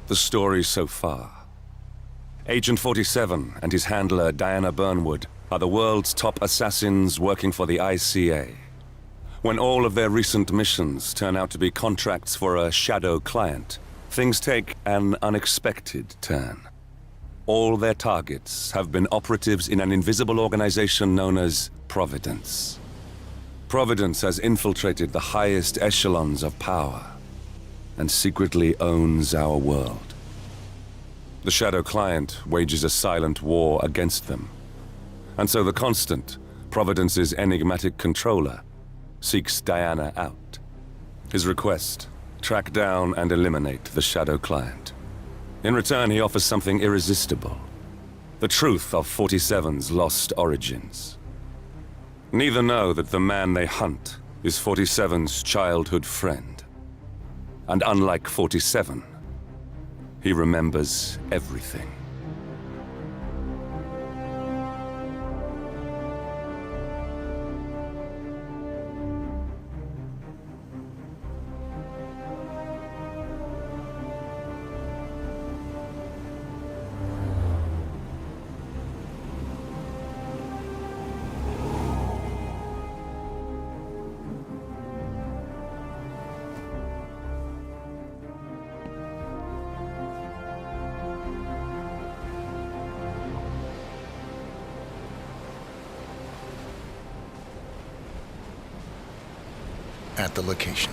The story so far. Agent 47 and his handler Diana Burnwood are the world's top assassins working for the ICA. When all of their recent missions turn out to be contracts for a shadow client, things take an unexpected turn. All their targets have been operatives in an invisible organization known as Providence. Providence has infiltrated the highest echelons of power and secretly owns our world. The shadow client wages a silent war against them. And so the Constant, Providence's enigmatic controller, seeks Diana out. His request: track down and eliminate the shadow client. In return, he offers something irresistible: the truth of 47's lost origins. Neither know that the man they hunt is 47's childhood friend. And unlike 47, he remembers everything. At the location.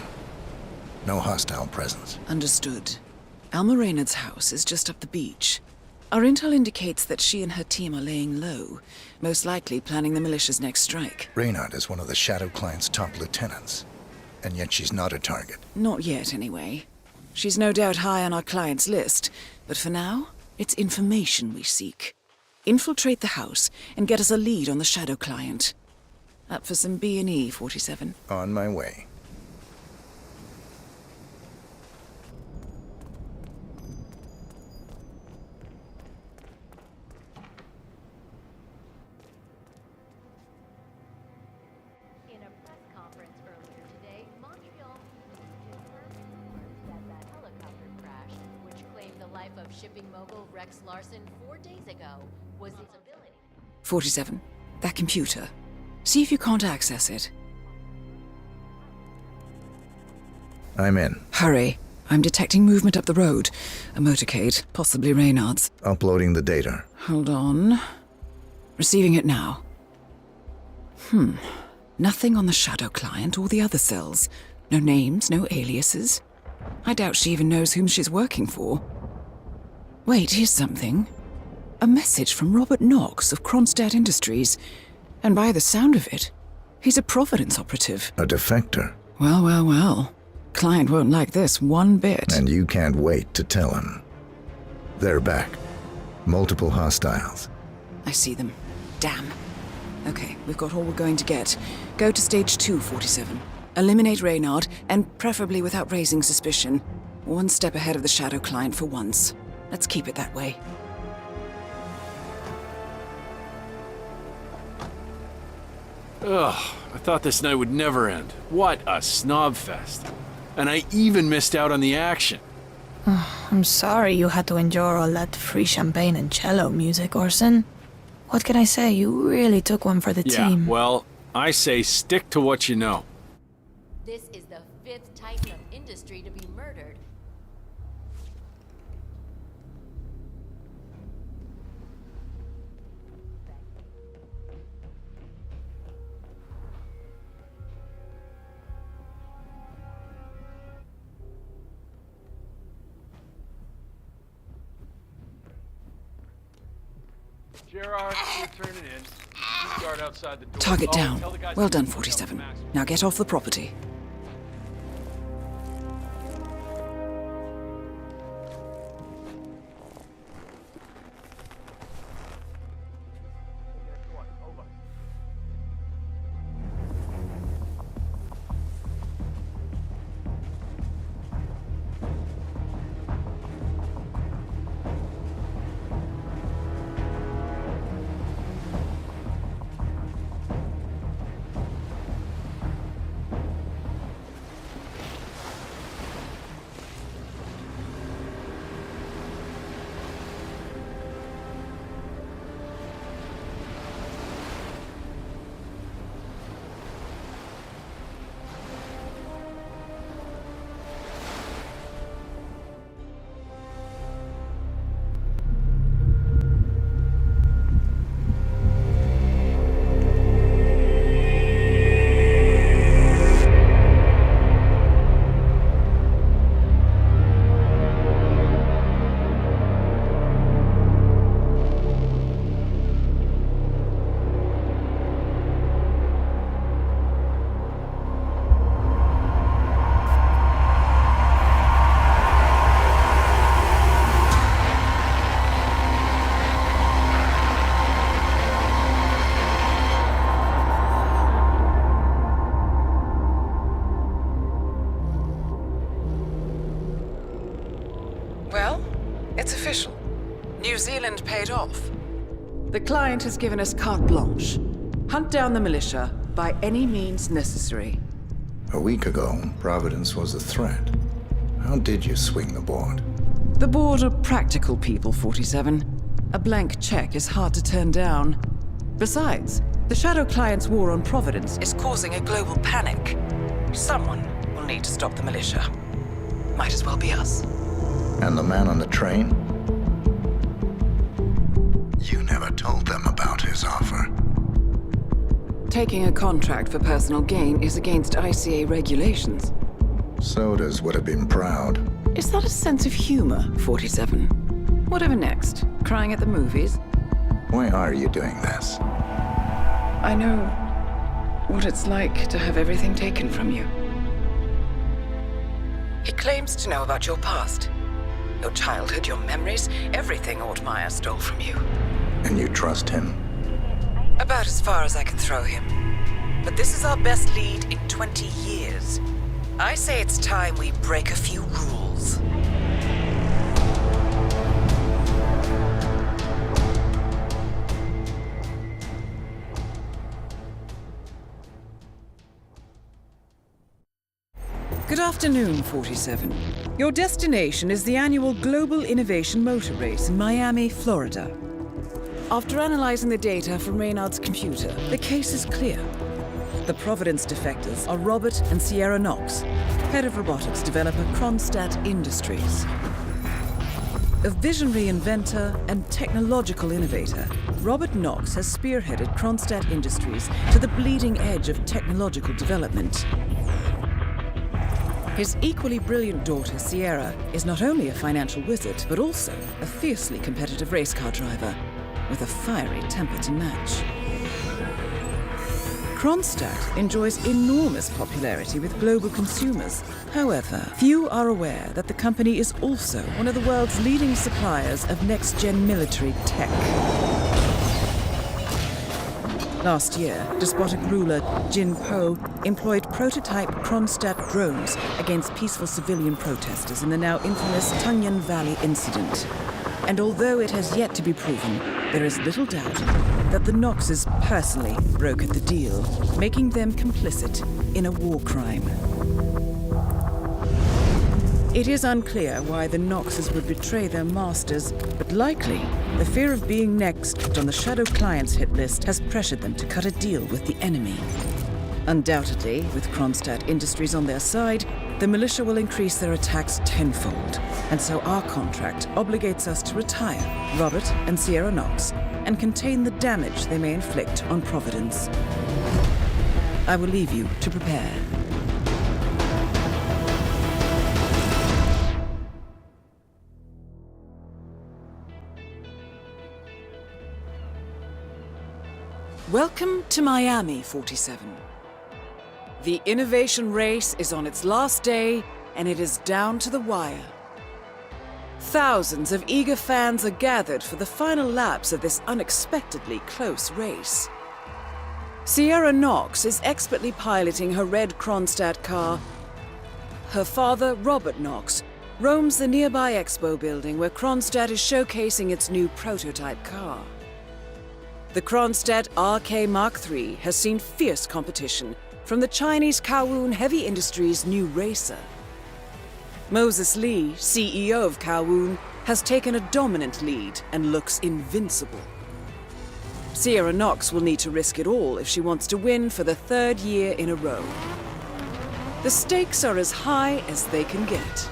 No hostile presence. Understood. Alma Reynard's house is just up the beach. Our intel indicates that she and her team are laying low, most likely planning the militia's next strike. Reynard is one of the Shadow Client's top lieutenants, and yet she's not a target. Not yet, anyway. She's no doubt high on our client's list, but for now, it's information we seek. Infiltrate the house and get us a lead on the Shadow Client. Up for some B&E, 47. On my way. In a press conference earlier today, Montreal confirmed that helicopter crash, which claimed the life of shipping mogul Rex Larson 4 days ago, was its ability. 47. That computer. See if you can't access it. I'm in. Hurry. I'm detecting movement up the road. A motorcade, possibly Reynard's. Uploading the data. Hold on. Receiving it now. Nothing on the Shadow Client or the other cells. No names, no aliases. I doubt she even knows whom she's working for. Wait, here's something. A message from Robert Knox of Kronstadt Industries. And by the sound of it, he's a Providence operative. A defector. Well, well, well. Client won't like this one bit. And you can't wait to tell him. They're back. Multiple hostiles. I see them. Damn. Okay, we've got all we're going to get. Go to stage 2, 47. Eliminate Reynard, and preferably without raising suspicion. One step ahead of the Shadow Client for once. Let's keep it that way. Ugh, I thought this night would never end. What a snob fest. And I even missed out on the action. I'm sorry you had to endure all that free champagne and cello music, Orson. What can I say? You really took one for the team. Yeah, well, I say stick to what you know. This is the 5th titan of industry to be murdered. Gerard, you're turning in. You guard outside the door. Target down. Tell the guys Well to done, put 47. up the mask. Now get off the property. It's official. New Zealand paid off. The client has given us carte blanche. Hunt down the militia by any means necessary. A week ago, Providence was a threat. How did you swing the board? The board are practical people, 47. A blank check is hard to turn down. Besides, the Shadow Client's war on Providence is causing a global panic. Someone will need to stop the militia. Might as well be us. And the man on the train? You never told them about his offer. Taking a contract for personal gain is against ICA regulations. Sodas would have been proud. Is that a sense of humor, 47? Whatever next? Crying at the movies? Why are you doing this? I know what it's like to have everything taken from you. He claims to know about your past. Your childhood, your memories, everything Altmaier stole from you. And you trust him? About as far as I can throw him. But this is our best lead in 20 years. I say it's time we break a few rules. Good afternoon, 47. Your destination is the annual Global Innovation Motor Race in Miami, Florida. After analyzing the data from Reynard's computer, the case is clear. The Providence defectors are Robert and Sierra Knox, head of robotics developer Kronstadt Industries. A visionary inventor and technological innovator, Robert Knox has spearheaded Kronstadt Industries to the bleeding edge of technological development. His equally brilliant daughter, Sierra, is not only a financial wizard, but also a fiercely competitive race car driver, with a fiery temper to match. Kronstadt enjoys enormous popularity with global consumers. However, few are aware that the company is also one of the world's leading suppliers of next-gen military tech. Last year, despotic ruler Jin Po employed prototype Kronstadt drones against peaceful civilian protesters in the now infamous Tunyan Valley incident. And although it has yet to be proven, there is little doubt that the Knoxes personally brokered the deal, making them complicit in a war crime. It is unclear why the Knoxes would betray their masters, but likely the fear of being next on the Shadow Client's hit list has pressured them to cut a deal with the enemy. Undoubtedly, with Kronstadt Industries on their side, the militia will increase their attacks tenfold, and so our contract obligates us to retire Robert and Sierra Knox and contain the damage they may inflict on Providence. I will leave you to prepare. Welcome to Miami, 47. The innovation race is on its last day, and it is down to the wire. Thousands of eager fans are gathered for the final laps of this unexpectedly close race. Sierra Knox is expertly piloting her red Kronstadt car. Her father, Robert Knox, roams the nearby expo building where Kronstadt is showcasing its new prototype car. The Kronstadt RK Mark III has seen fierce competition from the Chinese Kowloon Heavy Industries' new racer. Moses Lee, CEO of Kowloon, has taken a dominant lead and looks invincible. Sierra Knox will need to risk it all if she wants to win for the third year in a row. The stakes are as high as they can get.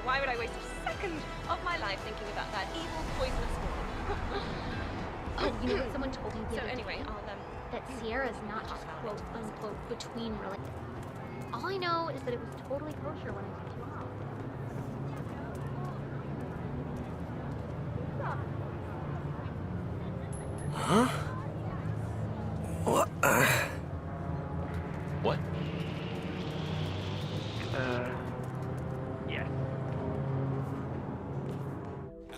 Why would I waste a second of my life thinking about that evil, poisonous woman? Oh, you know what someone told me the So other anyway, day? I'll That Sierra's not just quote unquote between All I know is that it was totally kosher when I took you off. Huh? What? What? Yes.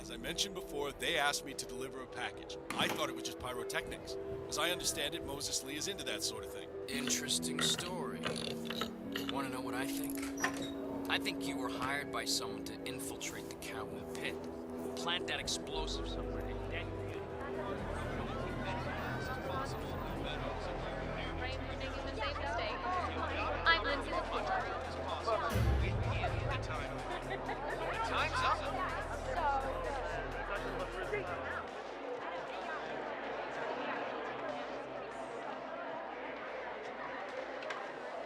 As I mentioned. mentioned before, they asked me to deliver a package. I thought it was just pyrotechnics. As I understand it, Moses Lee is into that sort of thing. Interesting story. Want to know what I think? I think you were hired by someone to infiltrate the Catwoman pit. Plant that explosive somewhere. I'm Lindsay LaFleur. Time's up.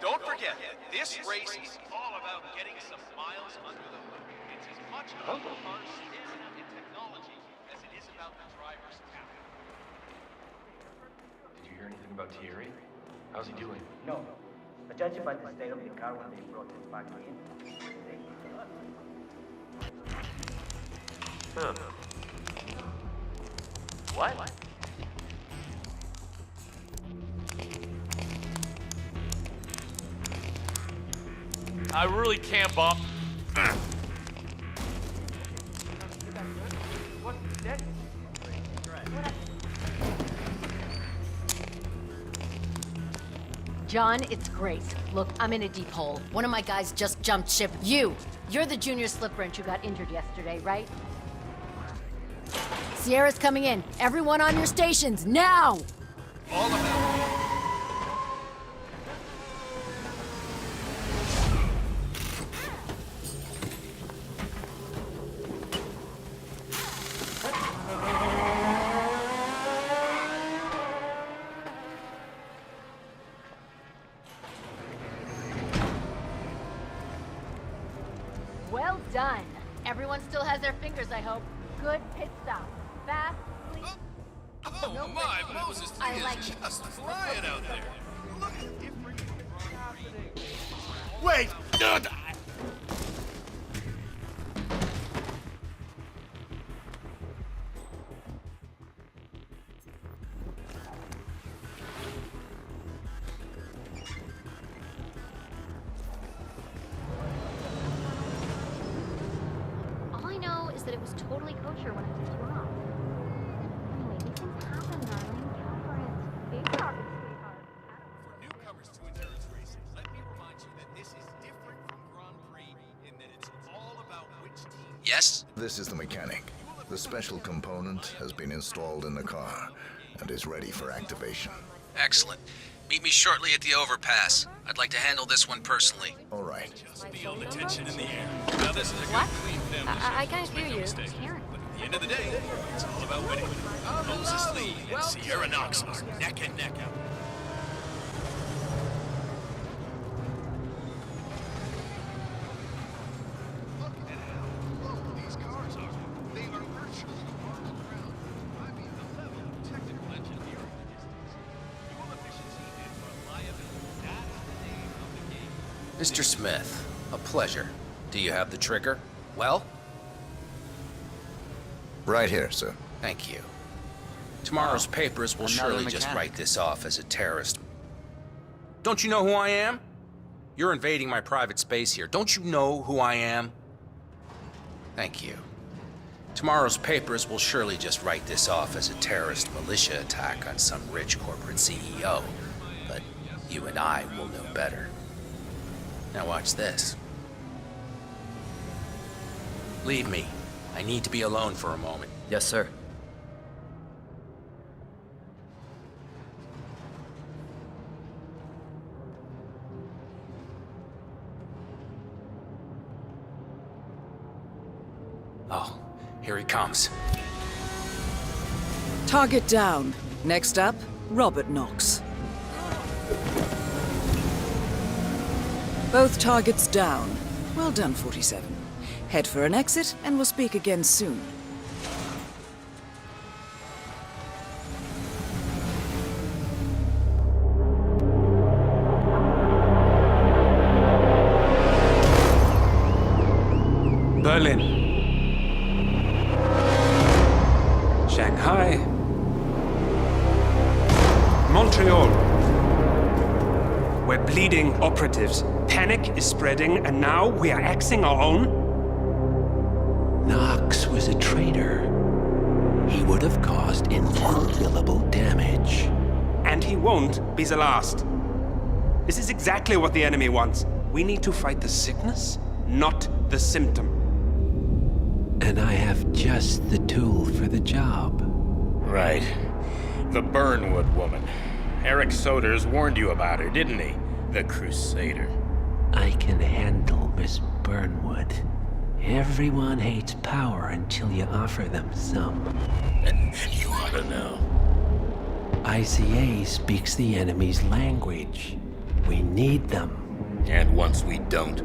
Don't forget, this race is all about getting some miles under the hood. It's as much about the car's stamina and technology as it is about the driver's talent. Did you hear anything about Thierry? How's he doing? No. But judging by the state of the car when they brought it back in, Huh. What? I really can't, Bob. John, it's Grace. Look, I'm in a deep hole. One of my guys just jumped ship. You're the junior slip wrench who got injured yesterday, right? Sierra's coming in. Everyone on your stations, now! All about Well done. Everyone still has their fingers, I hope. Good pit stop. Fast, sleep. Oh my, Moses Lee I like is just flying out there. Look at different. Wait! All I know is that it was totally kosher when I picked you up. Anyway, these things happen, darling. Get over it. Big talking, sweetheart. For newcomers to endurance racing, let me remind you that this is different from Grand Prix in that it's all about which team. Yes? This is the mechanic. The special component has been installed in the car and is ready for activation. Excellent. Meet me shortly at the overpass. I'd like to handle this one personally. All right. Feel the tension in the air. Now this is a good, What? clean family I show. can't hear Make no you. mistake. Karen. But at the end of the day, it's all about winning. Moses Lee and Sierra Knox are neck and neck out. Look at how low these cars are. They are virtually on the ground. I mean, the level of technical engineering in this distance. Fuel efficiency and reliability. That's the name of the game. Mr. Smith, a pleasure. Do you have the trigger? Well, Right here, sir. thank you. Tomorrow's papers will another surely just mechanic. write this off as a terrorist. Don't you know who I am? You're invading my private space here. Don't you know who I am? Thank you. Tomorrow's papers will surely just write this off as a terrorist militia attack on some rich corporate CEO. But you and I will know better. Now watch this. Leave me. I need to be alone for a moment. Yes, sir. Oh, here he comes. Target down. Next up, Robert Knox. Both targets down. Well done, 47. Head for an exit, and we'll speak again soon. Berlin. Shanghai. Montreal. We're bleeding operatives. Panic is spreading, and now we are axing our own? Knock. Lux was a traitor, he would have caused incalculable damage. And he won't be the last. This is exactly what the enemy wants. We need to fight the sickness, not the symptom. And I have just the tool for the job. Right. The Burnwood woman. Eric Soders warned you about her, didn't he? The Crusader. I can handle Miss Burnwood. Everyone hates power until you offer them some. You ought to know. ICA speaks the enemy's language. We need them. And once we don't?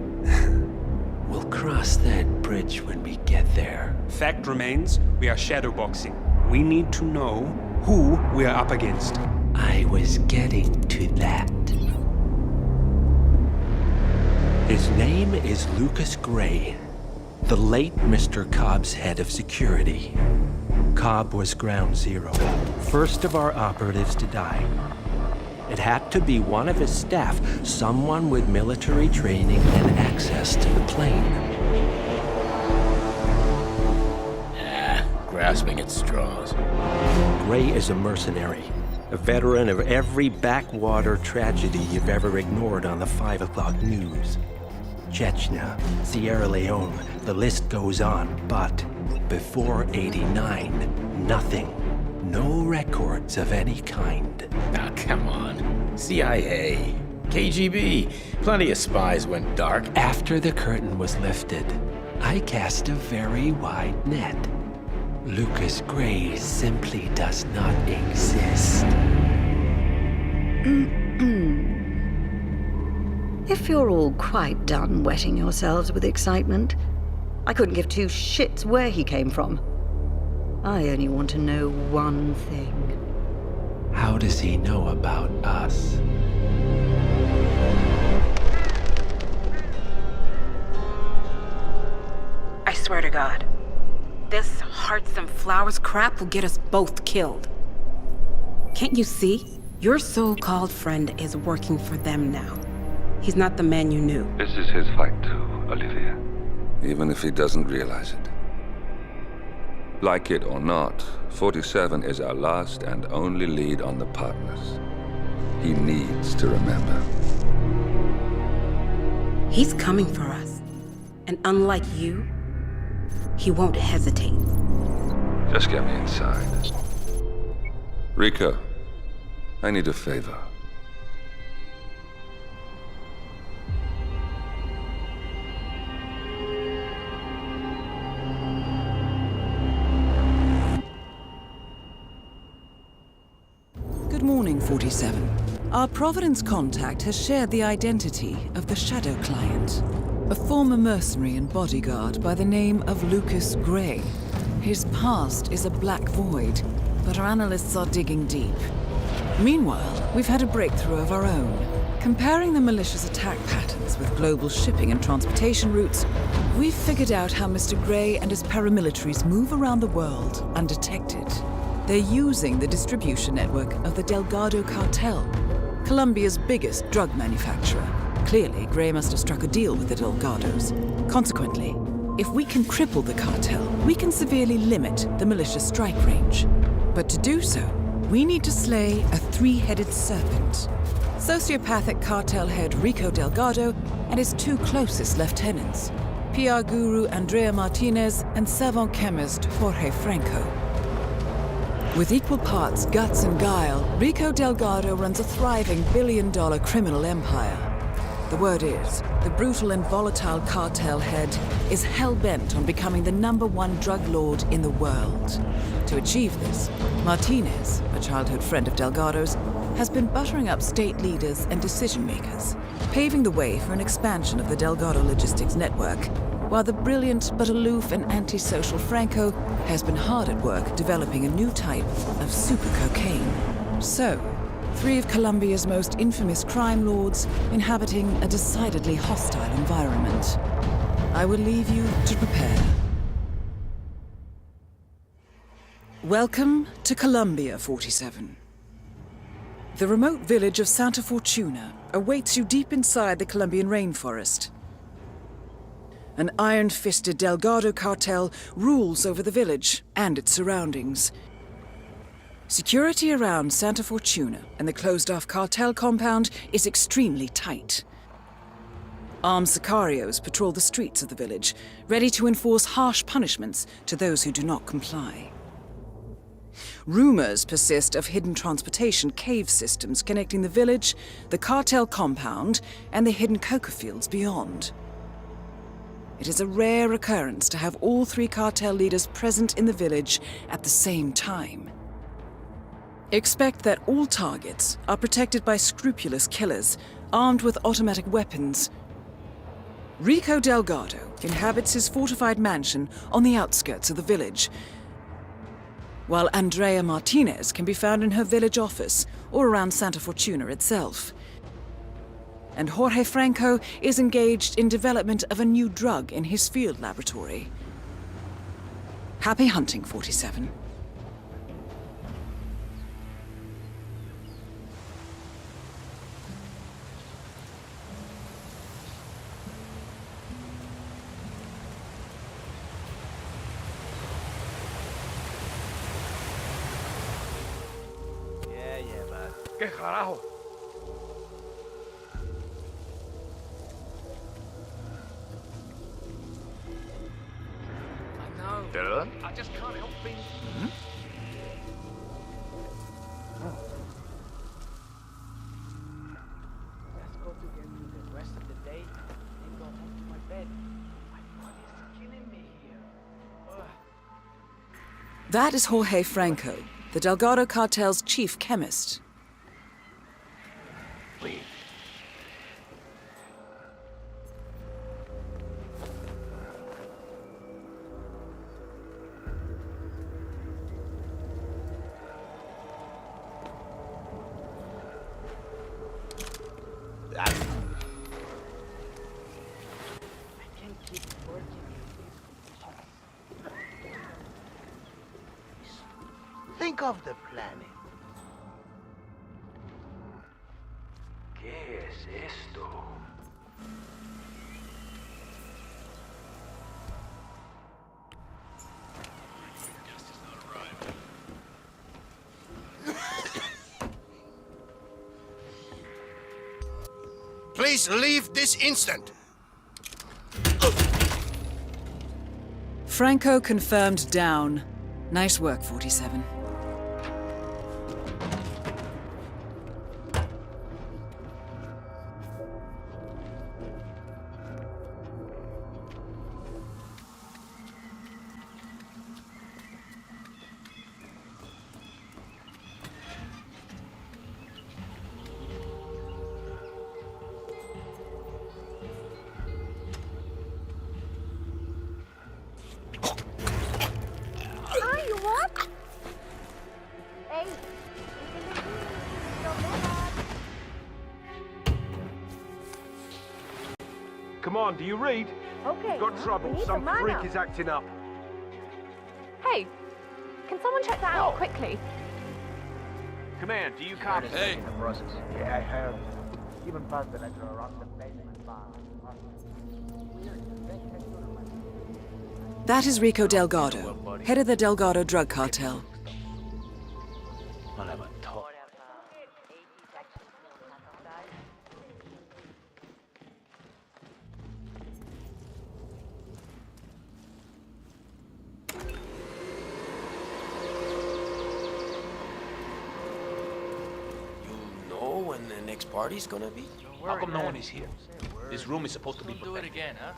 We'll cross that bridge when we get there. Fact remains, we are shadowboxing. We need to know who we are up against. I was getting to that. His name is Lucas Gray, the late Mr. Cobb's head of security. Cobb was ground zero, first of our operatives to die. It had to be one of his staff, someone with military training and access to the plane. Grasping at straws. Gray is a mercenary, a veteran of every backwater tragedy you've ever ignored on the 5 o'clock news. Chechnya, Sierra Leone, the list goes on, but before '89, nothing. No records of any kind. Now, come on. CIA, KGB, plenty of spies went dark. After the curtain was lifted, I cast a very wide net. Lucas Gray simply does not exist. If you're all quite done wetting yourselves with excitement, I couldn't give two shits where he came from. I only want to know one thing. How does he know about us? I swear to God, this hearts and flowers crap will get us both killed. Can't you see? Your so-called friend is working for them now. He's not the man you knew. This is his fight too, Olivia. Even if he doesn't realize it. Like it or not, 47 is our last and only lead on the partners. He needs to remember. He's coming for us. And unlike you, he won't hesitate. Just get me inside. Rico, I need a favor. Good morning, 47. Our Providence contact has shared the identity of the Shadow Client, a former mercenary and bodyguard by the name of Lucas Gray. His past is a black void, but our analysts are digging deep. Meanwhile, we've had a breakthrough of our own. Comparing the malicious attack patterns with global shipping and transportation routes, we've figured out how Mr. Gray and his paramilitaries move around the world undetected. They're using the distribution network of the Delgado cartel, Colombia's biggest drug manufacturer. Clearly, Gray must have struck a deal with the Delgados. Consequently, if we can cripple the cartel, we can severely limit the malicious strike range. But to do so, we need to slay a three-headed serpent. Sociopathic cartel head Rico Delgado and his two closest lieutenants, PR guru Andrea Martinez and savant chemist Jorge Franco. With equal parts guts and guile, Rico Delgado runs a thriving billion-dollar criminal empire. The word is, the brutal and volatile cartel head is hell-bent on becoming the #1 drug lord in the world. To achieve this, Martinez, a childhood friend of Delgado's, has been buttering up state leaders and decision-makers, paving the way for an expansion of the Delgado logistics network, while the brilliant but aloof and antisocial Franco has been hard at work developing a new type of super cocaine. So, 3 of Colombia's most infamous crime lords inhabiting a decidedly hostile environment. I will leave you to prepare. Welcome to Colombia, 47. The remote village of Santa Fortuna awaits you deep inside the Colombian rainforest. An iron-fisted Delgado cartel rules over the village and its surroundings. Security around Santa Fortuna and the closed-off cartel compound is extremely tight. Armed sicarios patrol the streets of the village, ready to enforce harsh punishments to those who do not comply. Rumors persist of hidden transportation cave systems connecting the village, the cartel compound, and the hidden coca fields beyond. It is a rare occurrence to have all three cartel leaders present in the village at the same time. Expect that all targets are protected by scrupulous killers, armed with automatic weapons. Rico Delgado inhabits his fortified mansion on the outskirts of the village, while Andrea Martinez can be found in her village office or around Santa Fortuna itself. And Jorge Franco is engaged in development of a new drug in his field laboratory. Happy hunting, 47. ¿Qué carajo? I know. Dylan? I just can't help being... Let's go together the rest of the day and go home to my bed. My body's killing me here. Ugh. That is Jorge Franco, the Delgado cartel's chief chemist. Think of the planet. ¿Qué es esto? Please leave this instant. Franco confirmed down. Nice work, 47. Hi, you what? Hey, Come on, do you read? Okay. Got trouble. we need Some the man freak up. is acting up. Hey, can someone check that out quickly? Command, do you copy? Hey. In the process. Yeah, I heard. Even past the letter around the basement bar. That is Rico Delgado, head of the Delgado drug cartel. I'll have a talk. Know when the next party's gonna be? How come no one is here? This room is supposed to be Don't do it again, huh?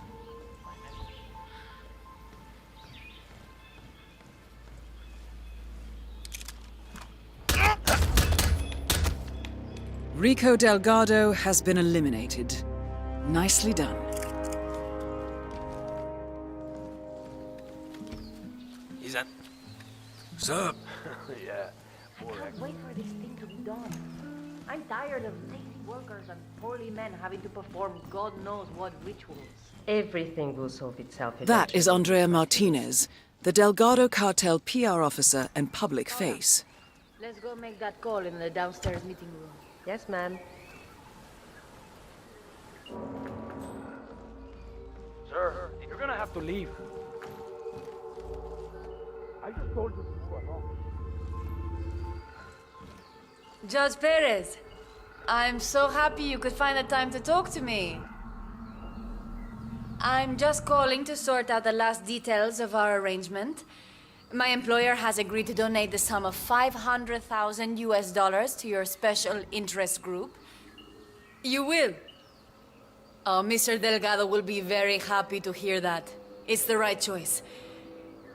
Rico Delgado has been eliminated. Nicely done. Is that... Sup? Yeah. Can't wait for this thing to be done. I'm tired of lazy workers and poorly men having to perform God knows what rituals. Everything will solve itself eventually. That is Andrea Martinez, the Delgado cartel PR officer and public face. Let's go make that call in the downstairs meeting room. Yes, ma'am. Sir, did to leave. I just told you to go along. Judge Perez, I'm so happy you could find the time to talk to me. I'm just calling to sort out the last details of our arrangement. My employer has agreed to donate the sum of $500,000 to your special interest group. You will. Oh, Mr. Delgado will be very happy to hear that. It's the right choice.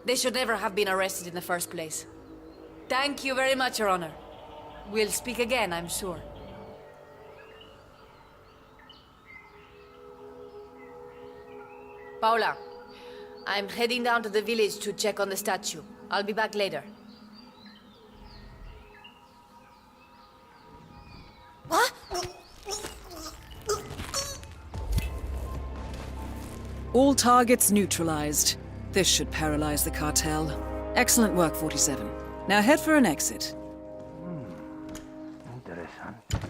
They should never have been arrested in the first place. Thank you very much, Your Honor. We'll speak again, I'm sure. Paula, I'm heading down to the village to check on the statue. I'll be back later. What? All targets neutralized. This should paralyze the cartel. Excellent work, 47. Now head for an exit. Interesante.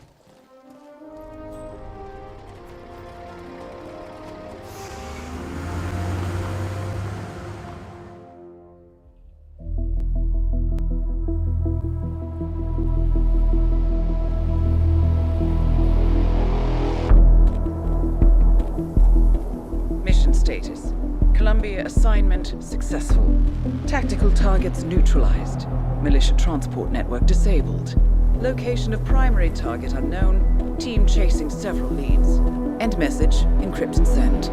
Mission status. Columbia assignment successful. Tactical targets neutralized. Militia transport network disabled. Location of primary target unknown. Team chasing several leads. End message. Encrypt and send.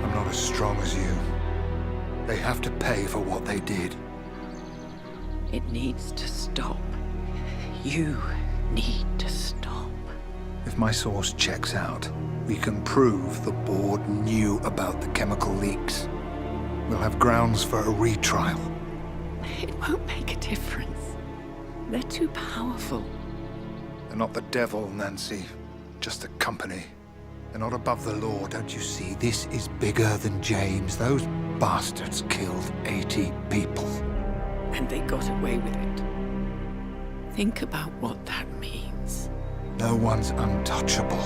I'm not as strong as you. They have to pay for what they did. It needs to stop. You need to stop. If my source checks out, we can prove the board knew about the chemical leaks. We'll have grounds for a retrial. It won't make a difference. They're too powerful. They're not the devil, Nancy. Just a company. They're not above the law, don't you see? This is bigger than James. Those bastards killed 80 people. And they got away with it. Think about what that means. No one's untouchable.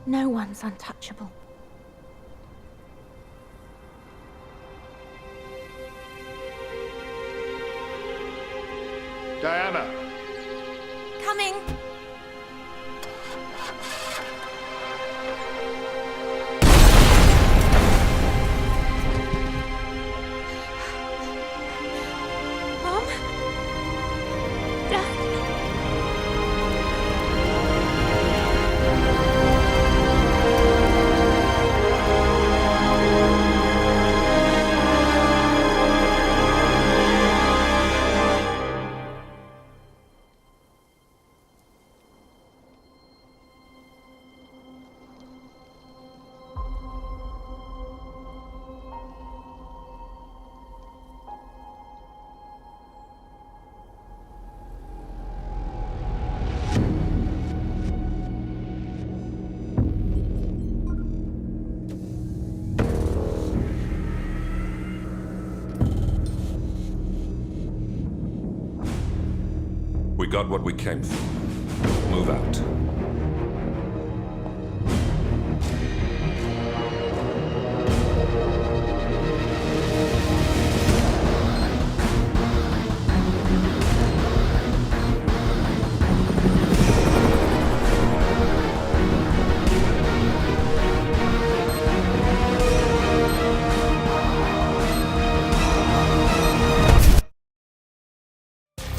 No one's untouchable. Diana! Coming! We got what we came for. Move out.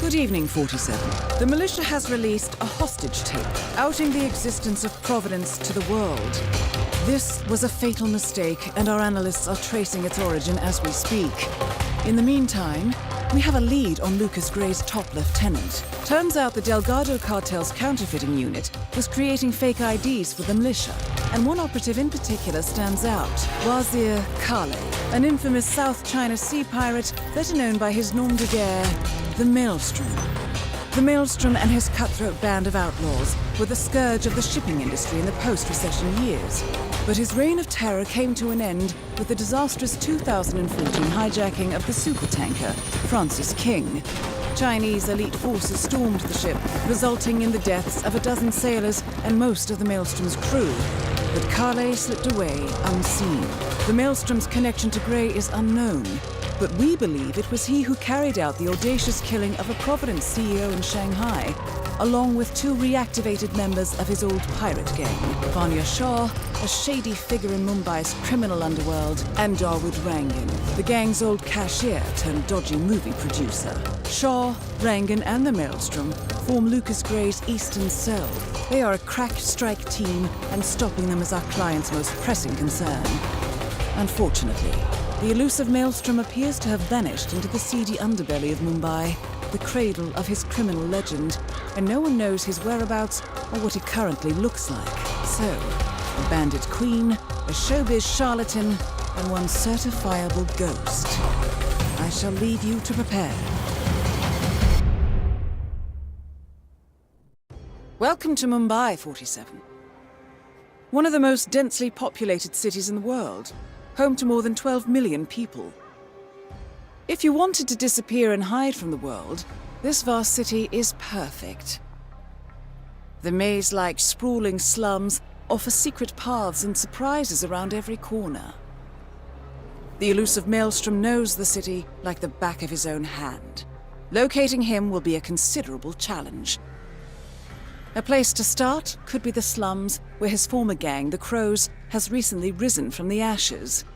Good evening, 47. The militia has released a hostage tape, outing the existence of Providence to the world. This was a fatal mistake, and our analysts are tracing its origin as we speak. In the meantime, we have a lead on Lucas Gray's top lieutenant. Turns out the Delgado cartel's counterfeiting unit was creating fake IDs for the militia, and one operative in particular stands out, Wazir Kale, an infamous South China Sea pirate better known by his nom de guerre, the Maelstrom. The Maelstrom and his cutthroat band of outlaws were the scourge of the shipping industry in the post-recession years. But his reign of terror came to an end with the disastrous 2014 hijacking of the supertanker, Francis King. Chinese elite forces stormed the ship, resulting in the deaths of a dozen sailors and most of the Maelstrom's crew. But Carle slipped away unseen. The Maelstrom's connection to Grey is unknown, but we believe it was he who carried out the audacious killing of a Providence CEO in Shanghai, along with 2 reactivated members of his old pirate gang, Vanya Shah, a shady figure in Mumbai's criminal underworld, and Dawood Rangan, the gang's old cashier turned dodgy movie producer. Shah, Rangan, and the Maelstrom form Lucas Gray's Eastern Cell. They are a crack strike team, and stopping them is our client's most pressing concern. Unfortunately, the elusive Maelstrom appears to have vanished into the seedy underbelly of Mumbai, the cradle of his criminal legend, and no one knows his whereabouts or what he currently looks like. So, a bandit queen, a showbiz charlatan, and one certifiable ghost. I shall leave you to prepare. Welcome to Mumbai, 47. One of the most densely populated cities in the world, home to more than 12 million people. If you wanted to disappear and hide from the world, this vast city is perfect. The maze-like sprawling slums offer secret paths and surprises around every corner. The elusive Maelstrom knows the city like the back of his own hand. Locating him will be a considerable challenge. A place to start could be the slums, where his former gang, the Crows, has recently risen from the ashes.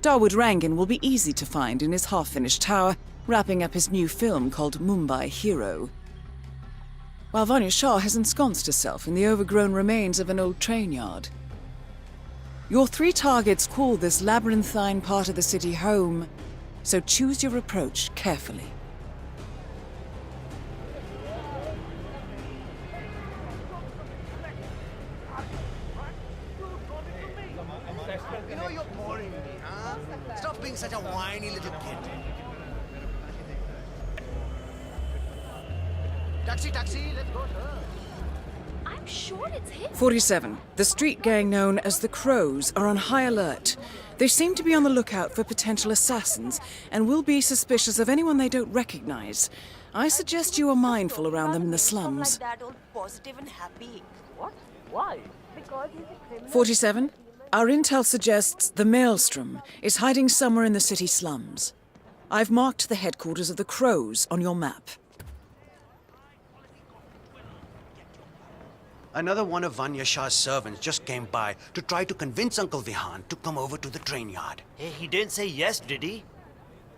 Dawood Rangan will be easy to find in his half-finished tower, wrapping up his new film called Mumbai Hero. While Vanya Shah has ensconced herself in the overgrown remains of an old train yard. Your 3 targets call this labyrinthine part of the city home, so choose your approach carefully. You know you're boring me, huh? Stop being such a whiny little kid. Taxi, let's go, sir. I'm sure it's him. 47. The street gang known as the Crows are on high alert. They seem to be on the lookout for potential assassins and will be suspicious of anyone they don't recognize. I suggest you are mindful around them in the slums. Like that, all positive and happy. What? Why? Because he's a criminal. 47. Our intel suggests the Maelstrom is hiding somewhere in the city slums. I've marked the headquarters of the Crows on your map. Another one of Vanya Shah's servants just came by to try to convince Uncle Vihan to come over to the train yard. Hey, he didn't say yes, did he?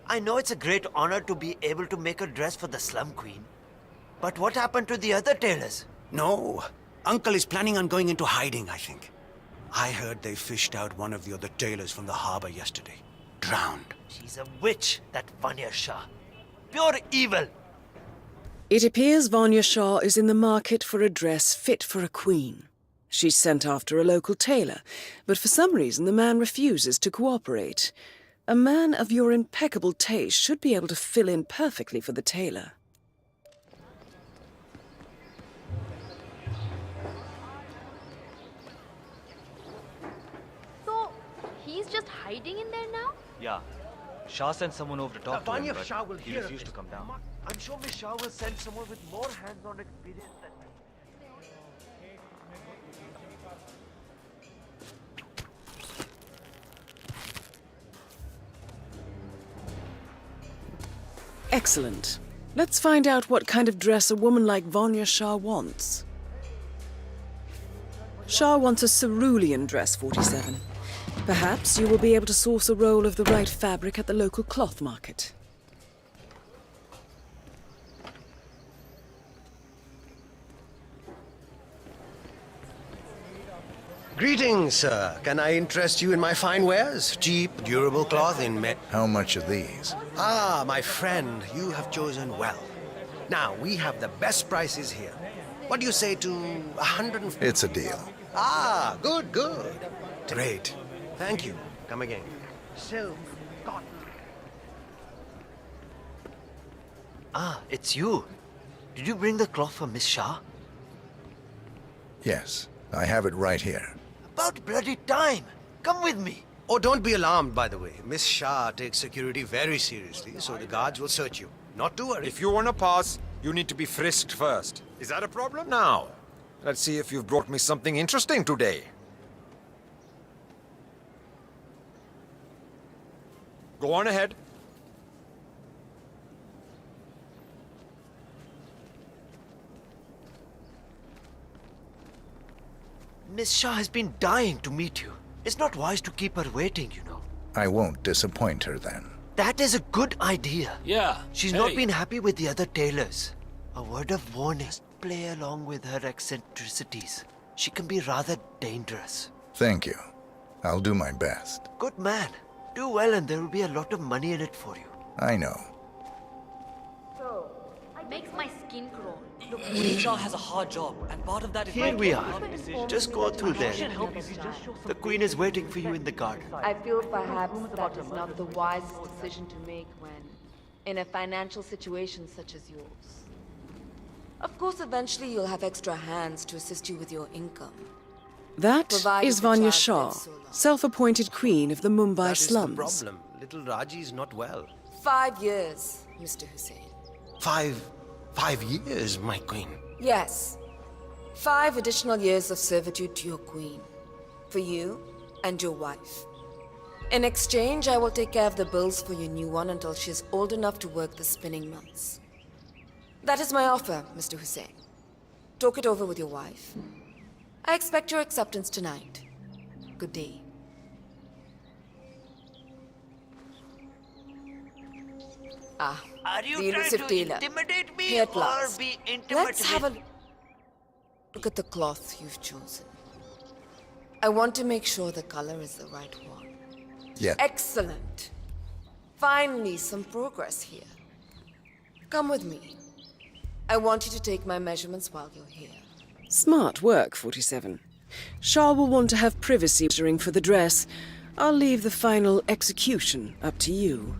I know it's a great honor to be able to make a dress for the slum queen. But what happened to the other tailors? No. Uncle is planning on going into hiding, I think. I heard they fished out one of the other tailors from the harbor yesterday. Drowned. She's a witch, that Vanya Shah. Pure evil. It appears Vanya Shah is in the market for a dress fit for a queen. She's sent after a local tailor, but for some reason the man refuses to cooperate. A man of your impeccable taste should be able to fill in perfectly for the tailor. So, he's just hiding in there now? Yeah. Shah sent someone over to talk to him, Vanya but Shah will he hear refused of to this. come down. I'm sure Miss Shah will send someone with more hands-on experience than me. Excellent. Let's find out what kind of dress a woman like Vanya Shah wants. Shah wants a cerulean dress, 47. Perhaps you will be able to source a roll of the right fabric at the local cloth market. Greetings, sir. Can I interest you in my fine wares? Cheap, durable cloth in How much are these? Ah, my friend, you have chosen well. Now, we have the best prices here. What do you say to 150? It's a deal. Ah, good. Great. Thank you. Come again. Silk, cotton. Ah, it's you. Did you bring the cloth for Miss Shah? Yes, I have it right here. About bloody time. Come with me. Oh, don't be alarmed, by the way. Miss Shah takes security very seriously, so the guards will search you. Not to worry. If you want to pass, you need to be frisked first. Is that a problem? Now, let's see if you've brought me something interesting today. Go on ahead. Miss Shah has been dying to meet you. It's not wise to keep her waiting, you know. I won't disappoint her then. That is a good idea. Yeah. She's not been happy with the other tailors. A word of warning. Play along with her eccentricities. She can be rather dangerous. Thank you. I'll do my best. Good man. Do well and there will be a lot of money in it for you. I know. It makes my skin crawl. Look, Shah has a hard job, and part of that is... Here we are. Just go through there. The Queen is waiting for you in the garden. I feel perhaps that is not the wisest decision to make when in a financial situation such as yours. Of course, eventually you'll have extra hands to assist you with your income. That Provided is the Vanya child Shah, lives so long. self-appointed queen of the Mumbai That is the slums. problem. Little Raji is not well. 5 years, Mr. Hussain. 5 years, my queen. Yes. 5 additional years of servitude to your queen. For you and your wife. In exchange, I will take care of the bills for your new one until she is old enough to work the spinning mills. That is my offer, Mr. Hussain. Talk it over with your wife. I expect your acceptance tonight. Good day. Ah, Are you the trying elusive to tailor. intimidate me Here at or last. be intimate Let's have a with... look at the cloth you've chosen. I want to make sure the color is the right one. Yeah. Excellent. Finally, some progress here. Come with me. I want you to take my measurements while you're here. Smart work, 47. Shah will want to have privacy measuring for the dress. I'll leave the final execution up to you.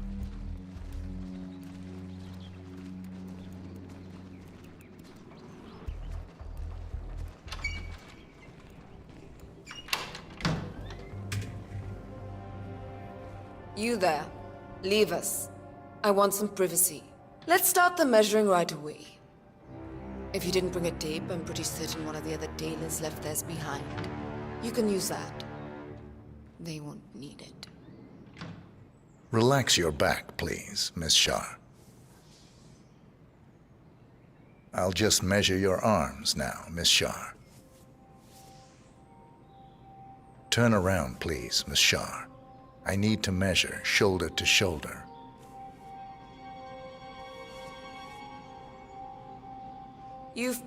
You there. Leave us. I want some privacy. Let's start the measuring right away. If you didn't bring a tape, I'm pretty certain one of the other tailors left theirs behind. You can use that. They won't need it. Relax your back, please, Miss Shah. I'll just measure your arms now, Miss Shah. Turn around, please, Miss Shah. I need to measure shoulder to shoulder. You've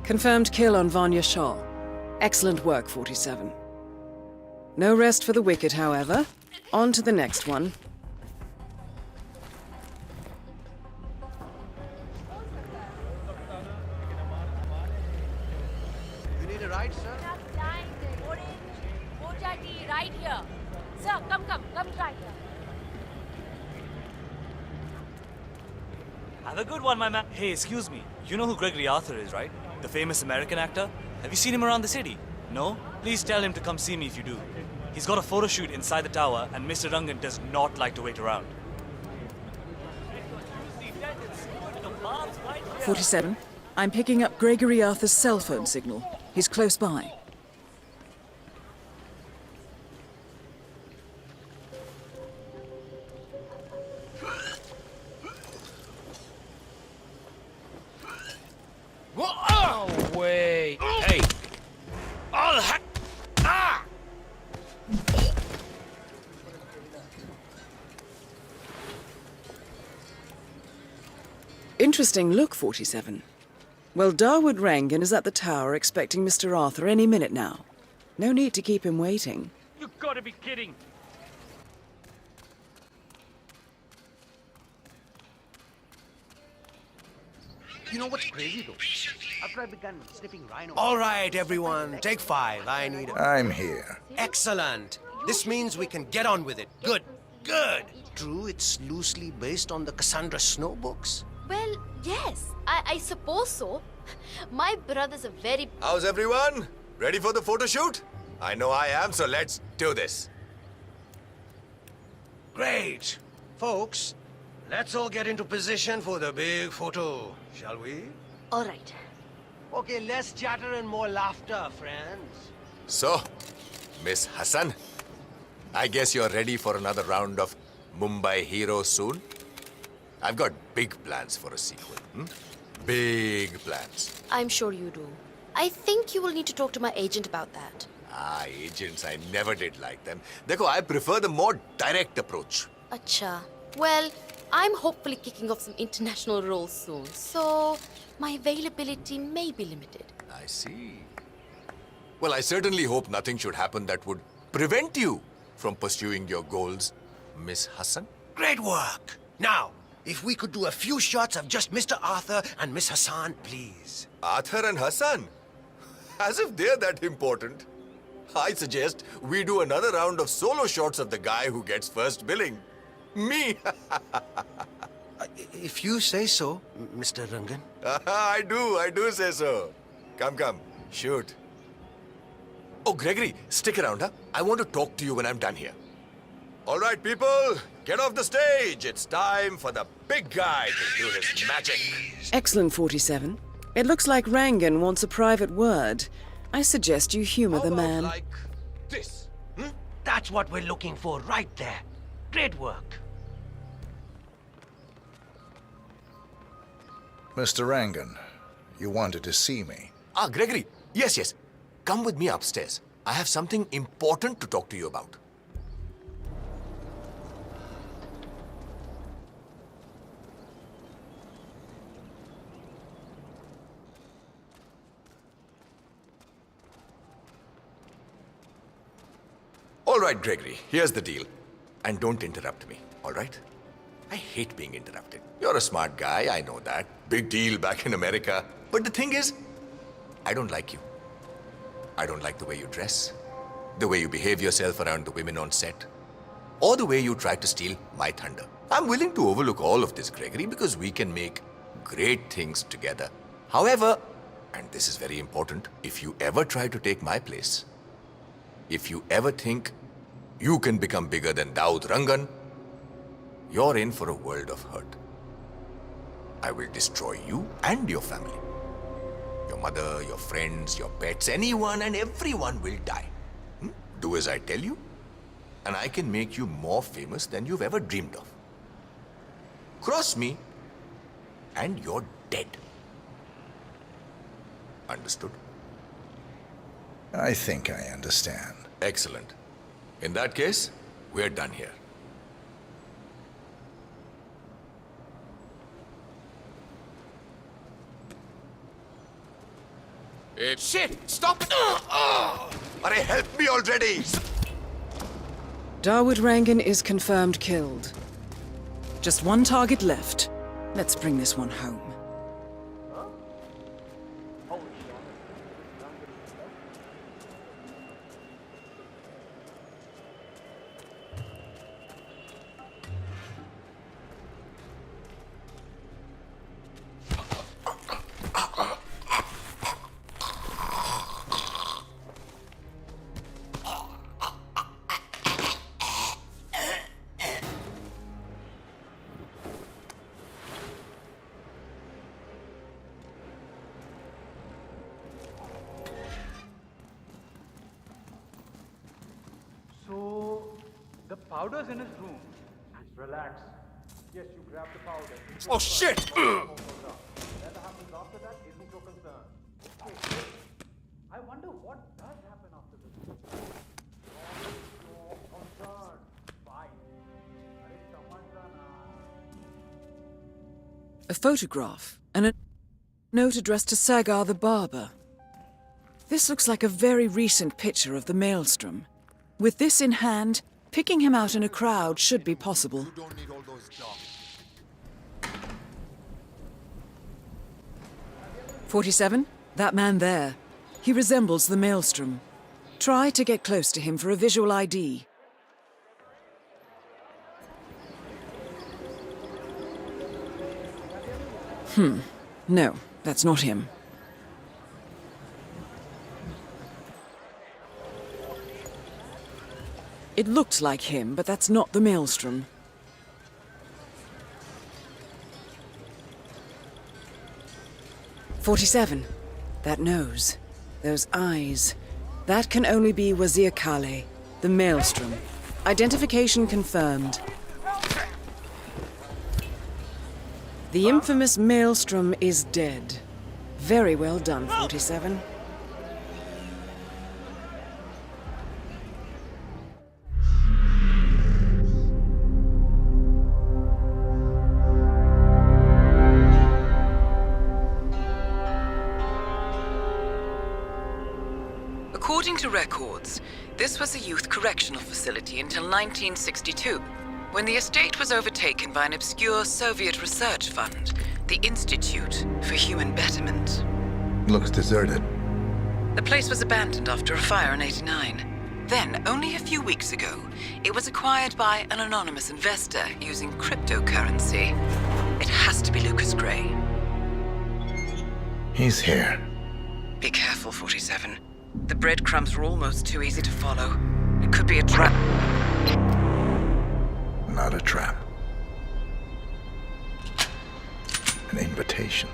Confirmed kill on Vanya Shah. Excellent work, 47. No rest for the wicked, however. On to the next one. You need a ride, sir? Right here. Sir, come try here. Have a good one, my man. Hey, excuse me. You know who Gregory Arthur is, right? The famous American actor? Have you seen him around the city? No? Please tell him to come see me if you do. He's got a photo shoot inside the tower, and Mr. Rangan does not like to wait around. 47. I'm picking up Gregory Arthur's cell phone signal. He's close by. Oh, wait. Hey. Interesting look, 47. Well, Dawood Rangan is at the tower expecting Mr. Arthur any minute now. No need to keep him waiting. You gotta be kidding. You know what's crazy though? After I began sniffing rhino... All right, everyone, take 5. I need... I'm here. Excellent. This means we can get on with it. Good. True, it's loosely based on the Cassandra Snow books. Well, yes, I suppose so. My brother's a very... How's everyone? Ready for the photo shoot? I know I am, so let's do this. Great. Folks, let's all get into position for the big photo, shall we? All right. Okay, less chatter and more laughter, friends. So, Miss Hassan, I guess you're ready for another round of Mumbai Heroes soon? I've got big plans for a sequel. Big plans. I'm sure you do. I think you will need to talk to my agent about that. Ah, agents, I never did like them. Dekho, I prefer the more direct approach. Acha. Well, I'm hopefully kicking off some international roles soon, so my availability may be limited. I see. Well, I certainly hope nothing should happen that would prevent you from pursuing your goals, Miss Hassan. Great work. Now, if we could do a few shots of just Mr. Arthur and Miss Hassan, please. Arthur and Hassan? As if they're that important. I suggest we do another round of solo shots of the guy who gets first billing. Me. If you say so, Mr. Rangan. I do say so. Come, shoot. Oh, Gregory, stick around, huh? I want to talk to you when I'm done here. All right, people, get off the stage. It's time for the big guy to do his magic. Excellent, 47. It looks like Rangan wants a private word. I suggest you humor the man. Like this? That's what we're looking for right there. Great work. Mr. Rangan, you wanted to see me. Ah, Gregory. Yes. Come with me upstairs. I have something important to talk to you about. All right, Gregory, here's the deal. And don't interrupt me, all right? I hate being interrupted. You're a smart guy, I know that. Big deal back in America. But the thing is, I don't like you. I don't like the way you dress, the way you behave yourself around the women on set, or the way you try to steal my thunder. I'm willing to overlook all of this, Gregory, because we can make great things together. However, and this is very important, if you ever try to take my place, if you ever think you can become bigger than Daud Rangan, you're in for a world of hurt. I will destroy you and your family. Your mother, your friends, your pets, anyone and everyone will die. Do as I tell you, and I can make you more famous than you've ever dreamed of. Cross me, and you're dead. Understood? I think I understand. Excellent. In that case, we're done here. Shit! Stop! Arey, help me already! Dawood Rangan is confirmed killed. Just one target left. Let's bring this one home. The powder's in his room. Relax. Yes, you grab the powder. Oh, shit! Whatever happens after that isn't your concern. Hey, I wonder what does happen after this. Not your concern. Fine. A photograph and a note addressed to Sagar the barber. This looks like a very recent picture of the Maelstrom. With this in hand, picking him out in a crowd should be possible. 47, that man there. He resembles the Maelstrom. Try to get close to him for a visual ID. No, that's not him. It looked like him, but that's not the Maelstrom. "47. That nose. Those eyes. That can only be Wazir Kale, the Maelstrom. Identification confirmed. The infamous Maelstrom is dead. Very well done, 47. According to records, this was a youth correctional facility until 1962, when the estate was overtaken by an obscure Soviet research fund, the Institute for Human Betterment. Looks deserted. The place was abandoned after a fire in '89. Then, only a few weeks ago, it was acquired by an anonymous investor using cryptocurrency. It has to be Lucas Gray. He's here. Be careful, 47. The breadcrumbs were almost too easy to follow. It could be a trap. Not a trap. An invitation.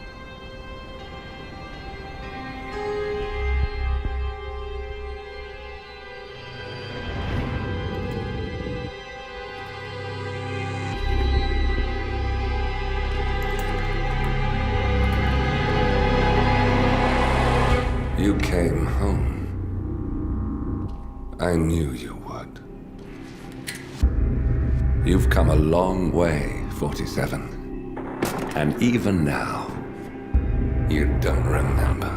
You came home. I knew you would. You've come a long way, 47. And even now, you don't remember.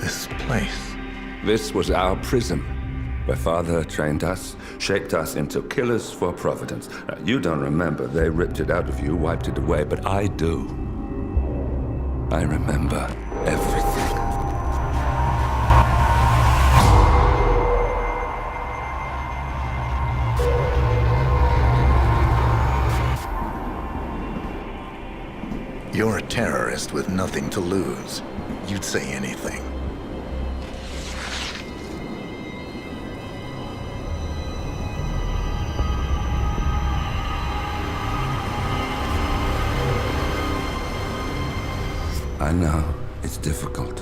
This place. This was our prison, where Father trained us, shaped us into killers for Providence. Now, you don't remember. They ripped it out of you, wiped it away, but I do. I remember everything. You're a terrorist with nothing to lose. You'd say anything. I know, it's difficult.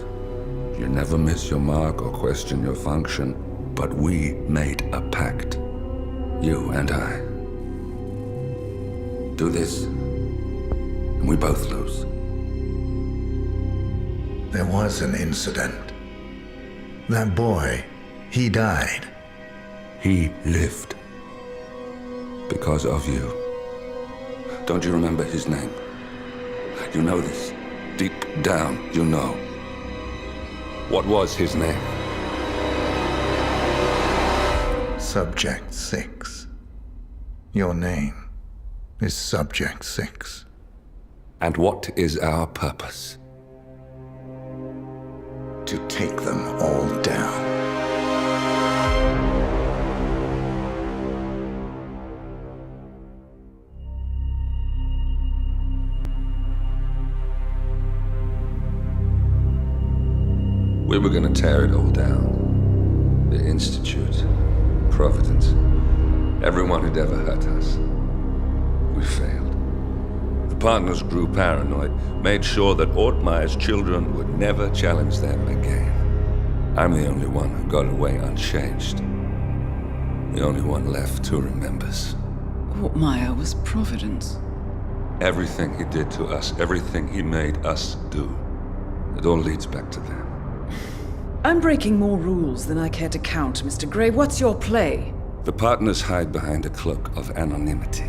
You never miss your mark or question your function, but we made a pact. You and I. Do this, and we both lose. There was an incident. That boy, he died. He lived. Because of you. Don't you remember his name? You know this. Deep down, you know. What was his name? Subject 6. Your name is Subject 6. And what is our purpose? To take them all down. We were gonna tear it all down. The Institute, Providence, everyone who'd ever hurt us. We failed. The partners grew paranoid, made sure that Ortmeyer's children would never challenge them again. I'm the only one who got away unchanged. The only one left who remembers. Ortmeyer was Providence. Everything he did to us, everything he made us do, it all leads back to them. I'm breaking more rules than I care to count, Mr. Gray. What's your play? The partners hide behind a cloak of anonymity.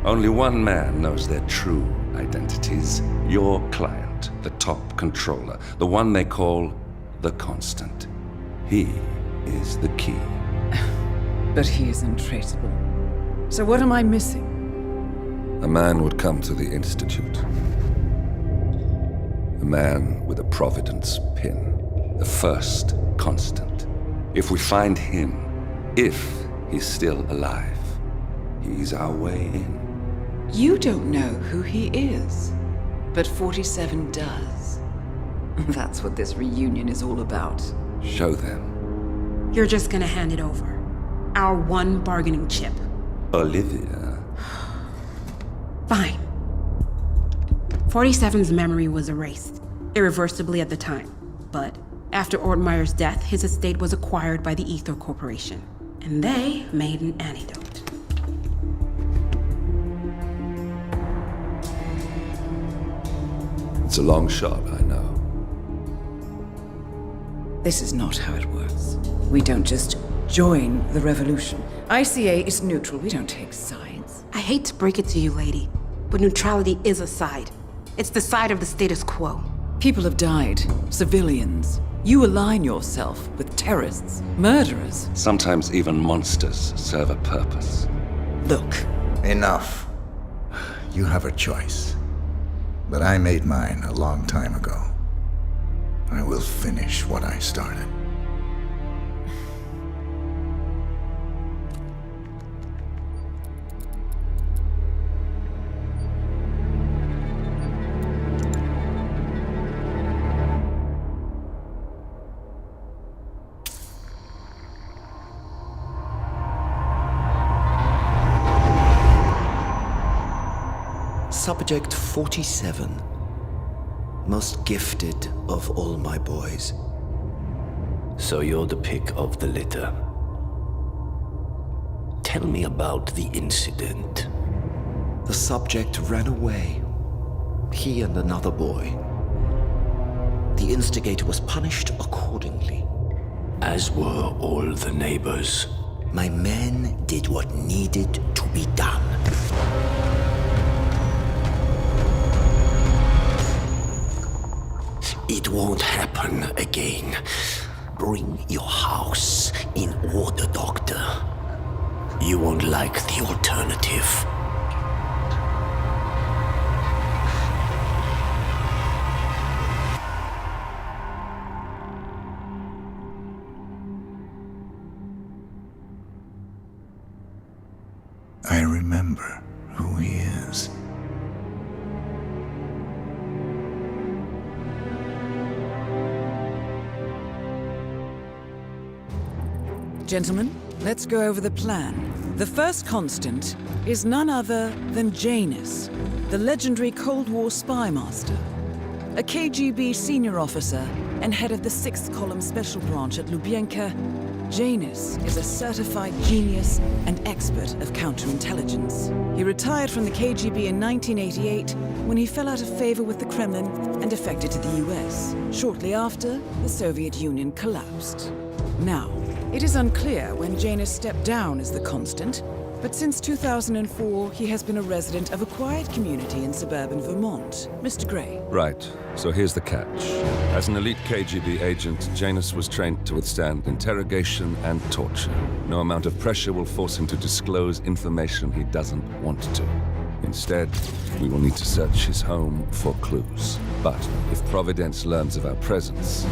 Only one man knows their true identities. Your client, the top controller, the one they call the Constant. He is the key. But he is untraceable. So what am I missing? A man would come to the Institute. A man with a Providence pin. The first Constant. If we find him, if he's still alive, he's our way in. You don't know who he is, but 47 does. That's what this reunion is all about. Show them. You're just gonna hand it over. Our one bargaining chip. Olivia. Fine. 47's memory was erased, irreversibly at the time. But after Ortmeyer's death, his estate was acquired by the Ether Corporation. And they made an antidote. It's a long shot, I know. This is not how it works. We don't just join the revolution. ICA is neutral. We don't take sides. I hate to break it to you, lady, but neutrality is a side. It's the side of the status quo. People have died. Civilians. You align yourself with terrorists, murderers. Sometimes even monsters serve a purpose. Look. Enough. You have a choice. But I made mine a long time ago. I will finish what I started. Subject 47. Most gifted of all my boys. So you're the pick of the litter. Tell me about the incident. The subject ran away. He and another boy. The instigator was punished accordingly. As were all the neighbors. My men did what needed to be done. It won't happen again. Bring your house in order, Doctor. You won't like the alternative. I remember who he is. Gentlemen, let's go over the plan. The first constant is none other than Janus, the legendary Cold War spy master, a KGB senior officer and head of the 6th Column Special Branch at Lubyanka. Janus is a certified genius and expert of counterintelligence. He retired from the KGB in 1988 when he fell out of favor with the Kremlin and defected to the US. Shortly after, the Soviet Union collapsed. Now, it is unclear when Janus stepped down as the constant, but since 2004, he has been a resident of a quiet community in suburban Vermont. Mr. Gray. Right. So here's the catch. As an elite KGB agent, Janus was trained to withstand interrogation and torture. No amount of pressure will force him to disclose information he doesn't want to. Instead, we will need to search his home for clues. But if Providence learns of our presence,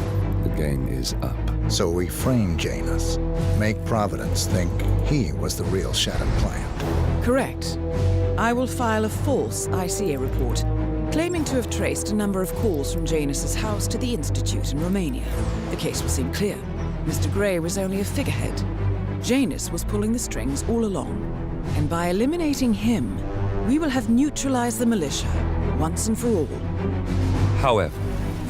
the game is up. So we frame Janus, make Providence think he was the real shattered client. Correct. I will file a false ICA report, claiming to have traced a number of calls from Janus's house to the Institute in Romania. The case will seem clear. Mr. Gray was only a figurehead. Janus was pulling the strings all along. And by eliminating him, we will have neutralized the militia, once and for all. However,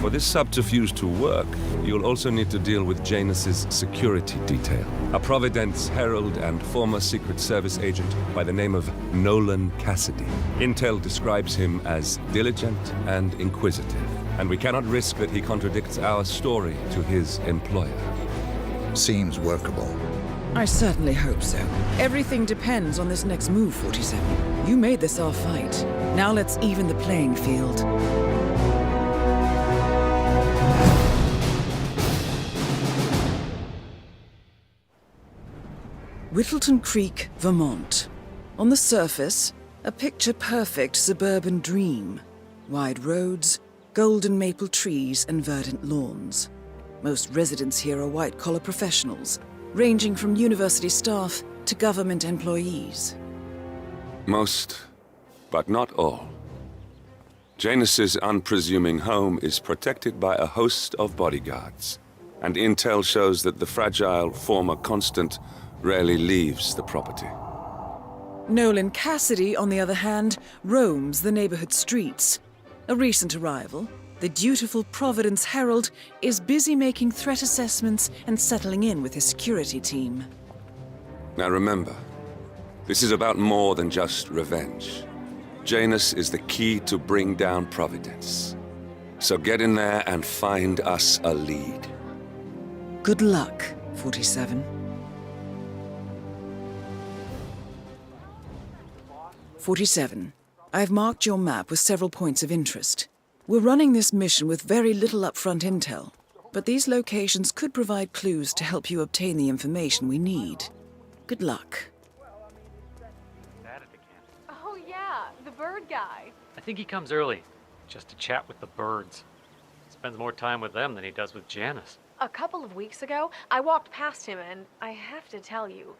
for this subterfuge to work, you'll also need to deal with Janus's security detail. A Providence herald and former Secret Service agent by the name of Nolan Cassidy. Intel describes him as diligent and inquisitive, and we cannot risk that he contradicts our story to his employer. Seems workable. I certainly hope so. Everything depends on this next move, 47. You made this our fight. Now let's even the playing field. Whittleton Creek, Vermont. On the surface, a picture-perfect suburban dream. Wide roads, golden maple trees, and verdant lawns. Most residents here are white-collar professionals, ranging from university staff to government employees. Most, but not all. Janus's unpresuming home is protected by a host of bodyguards. and intel shows that the fragile former constant rarely leaves the property. Nolan Cassidy, on the other hand, roams the neighborhood streets. A recent arrival, the dutiful Providence Herald is busy making threat assessments and settling in with his security team. Now remember, this is about more than just revenge. Janus is the key to bring down Providence. So get in there and find us a lead. Good luck, 47. 47. I've marked your map with several points of interest. We're running this mission with very little upfront intel, but these locations could provide clues to help you obtain the information we need. Good luck. Oh yeah, the bird guy. I think he comes early, just to chat with the birds. Spends more time with them than he does with Janice. A couple of weeks ago, I walked past him and I have to tell you,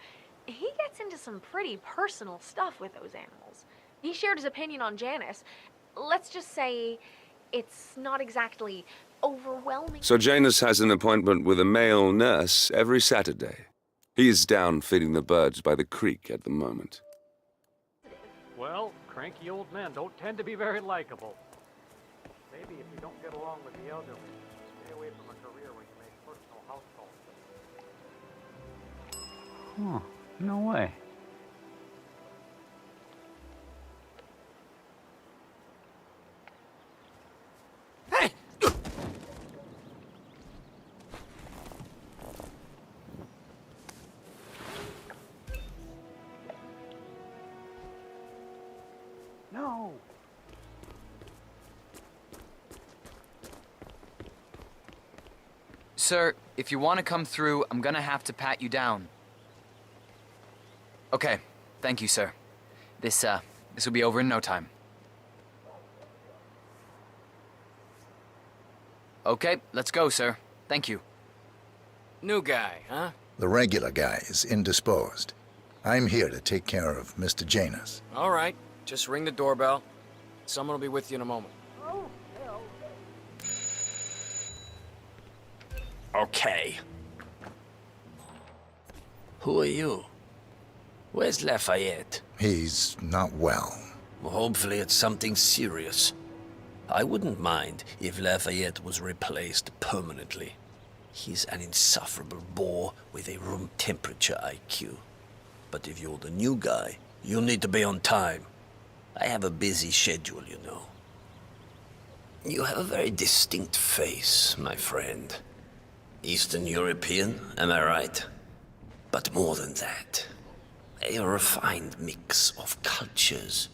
he gets into some pretty personal stuff with those animals. He shared his opinion on Janice. Let's just say it's not exactly overwhelming. So Janus has an appointment with a male nurse every Saturday. He's down feeding the birds by the creek at the moment. Well, cranky old men don't tend to be very likable. Maybe if you don't get along with the elderly, stay away from a career where you make personal house calls. Huh, no way. No! Sir, if you want to come through, I'm gonna have to pat you down. Okay, thank you, sir. This will be over in no time. Okay, let's go, sir. Thank you. New guy, huh? The regular guy is indisposed. I'm here to take care of Mr. Janus. All right, just ring the doorbell. Someone will be with you in a moment. Okay. Who are you? Where's Lafayette? He's not well. Well, hopefully it's something serious. I wouldn't mind if Lafayette was replaced permanently. He's an insufferable bore with a room temperature IQ. But if you're the new guy, you'll need to be on time. I have a busy schedule, you know. You have a very distinct face, my friend. Eastern European, am I right? But more than that, a refined mix of cultures.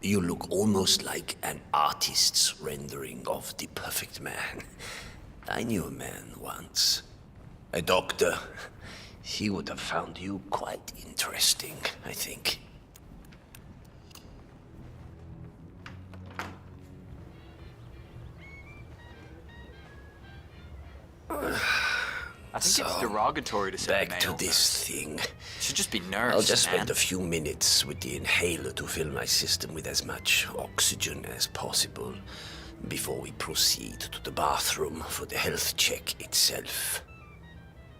You look almost like an artist's rendering of the perfect man. I knew a man once. A doctor. He would have found you quite interesting, I think. I think it's derogatory to say back to this thing. It should just be nurse. I'll just man. spend a few minutes with the inhaler to fill my system with as much oxygen as possible before we proceed to the bathroom for the health check itself.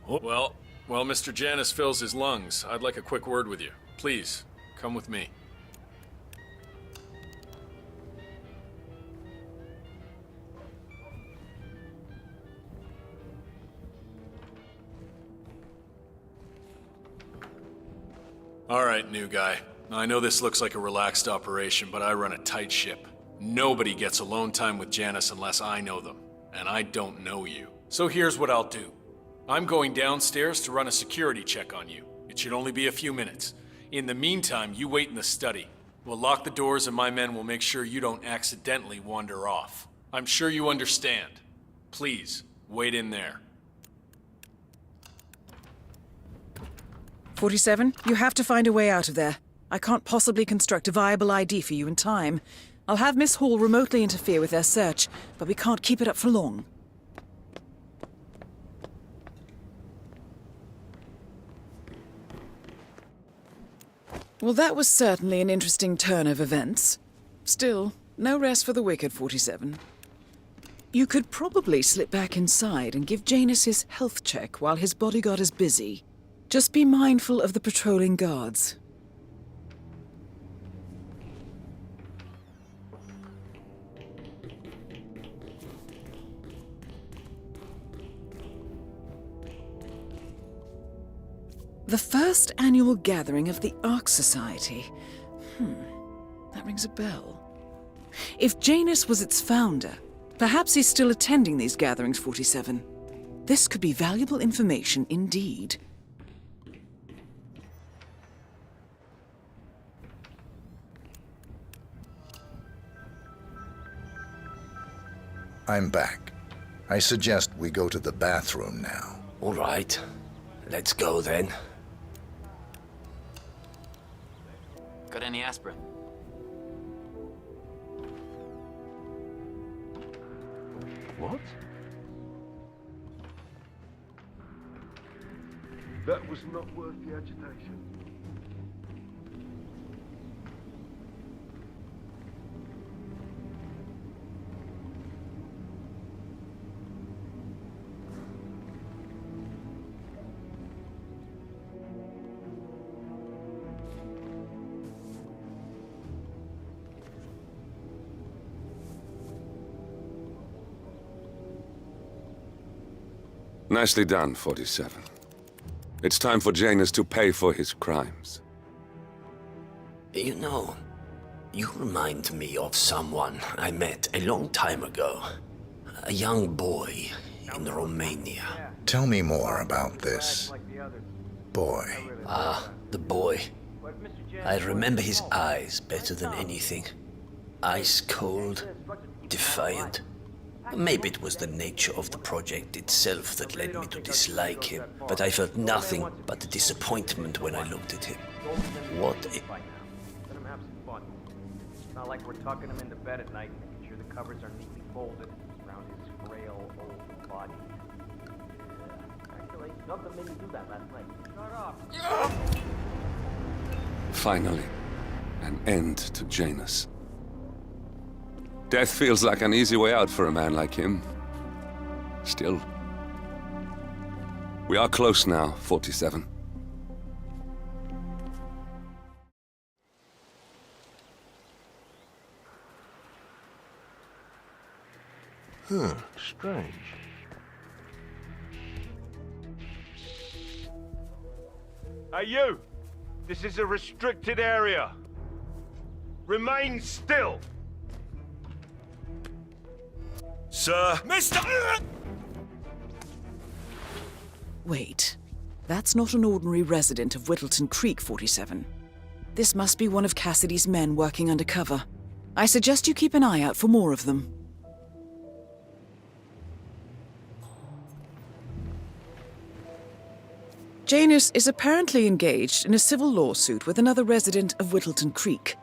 Well, while Mr. Janus fills his lungs, I'd like a quick word with you. Please, come with me. All right, new guy. I know this looks like a relaxed operation, but I run a tight ship. Nobody gets alone time with Janus unless I know them, and I don't know you. So here's what I'll do. I'm going downstairs to run a security check on you. It should only be a few minutes. In the meantime, you wait in the study. We'll lock the doors and my men will make sure you don't accidentally wander off. I'm sure you understand. Please, wait in there. 47, you have to find a way out of there. I can't possibly construct a viable ID for you in time. I'll have Miss Hall remotely interfere with their search, but we can't keep it up for long. Well, that was certainly an interesting turn of events. Still, no rest for the wicked, 47. You could probably slip back inside and give Janus his health check while his bodyguard is busy. Just be mindful of the patrolling guards. The first annual gathering of the Ark Society. That rings a bell. If Janus was its founder, perhaps he's still attending these gatherings, 47. This could be valuable information indeed. I'm back. I suggest we go to the bathroom now. All right. Let's go then. Got any aspirin? What? That was not worth the agitation. Nicely done, 47. It's time for Janus to pay for his crimes. You know, you remind me of someone I met a long time ago. A young boy in Romania. Tell me more about this boy. Ah, the boy. I remember his eyes better than anything. Ice cold, defiant. Maybe it was the nature of the project itself that led me to dislike him, but I felt nothing but the disappointment when I looked at him. What a... Let him have some fun. It's not like we're tucking him into bed at night, making sure the covers are neatly folded around his frail old body. Actually, nothing made me do that last night. Shut up! Finally, an end to Janus. Death feels like an easy way out for a man like him. Still. We are close now, 47. Strange. Hey, you! This is a restricted area. Remain still! Sir! Mister! Wait. That's not an ordinary resident of Whittleton Creek, 47. This must be one of Cassidy's men working undercover. I suggest you keep an eye out for more of them. Janus is apparently engaged in a civil lawsuit with another resident of Whittleton Creek.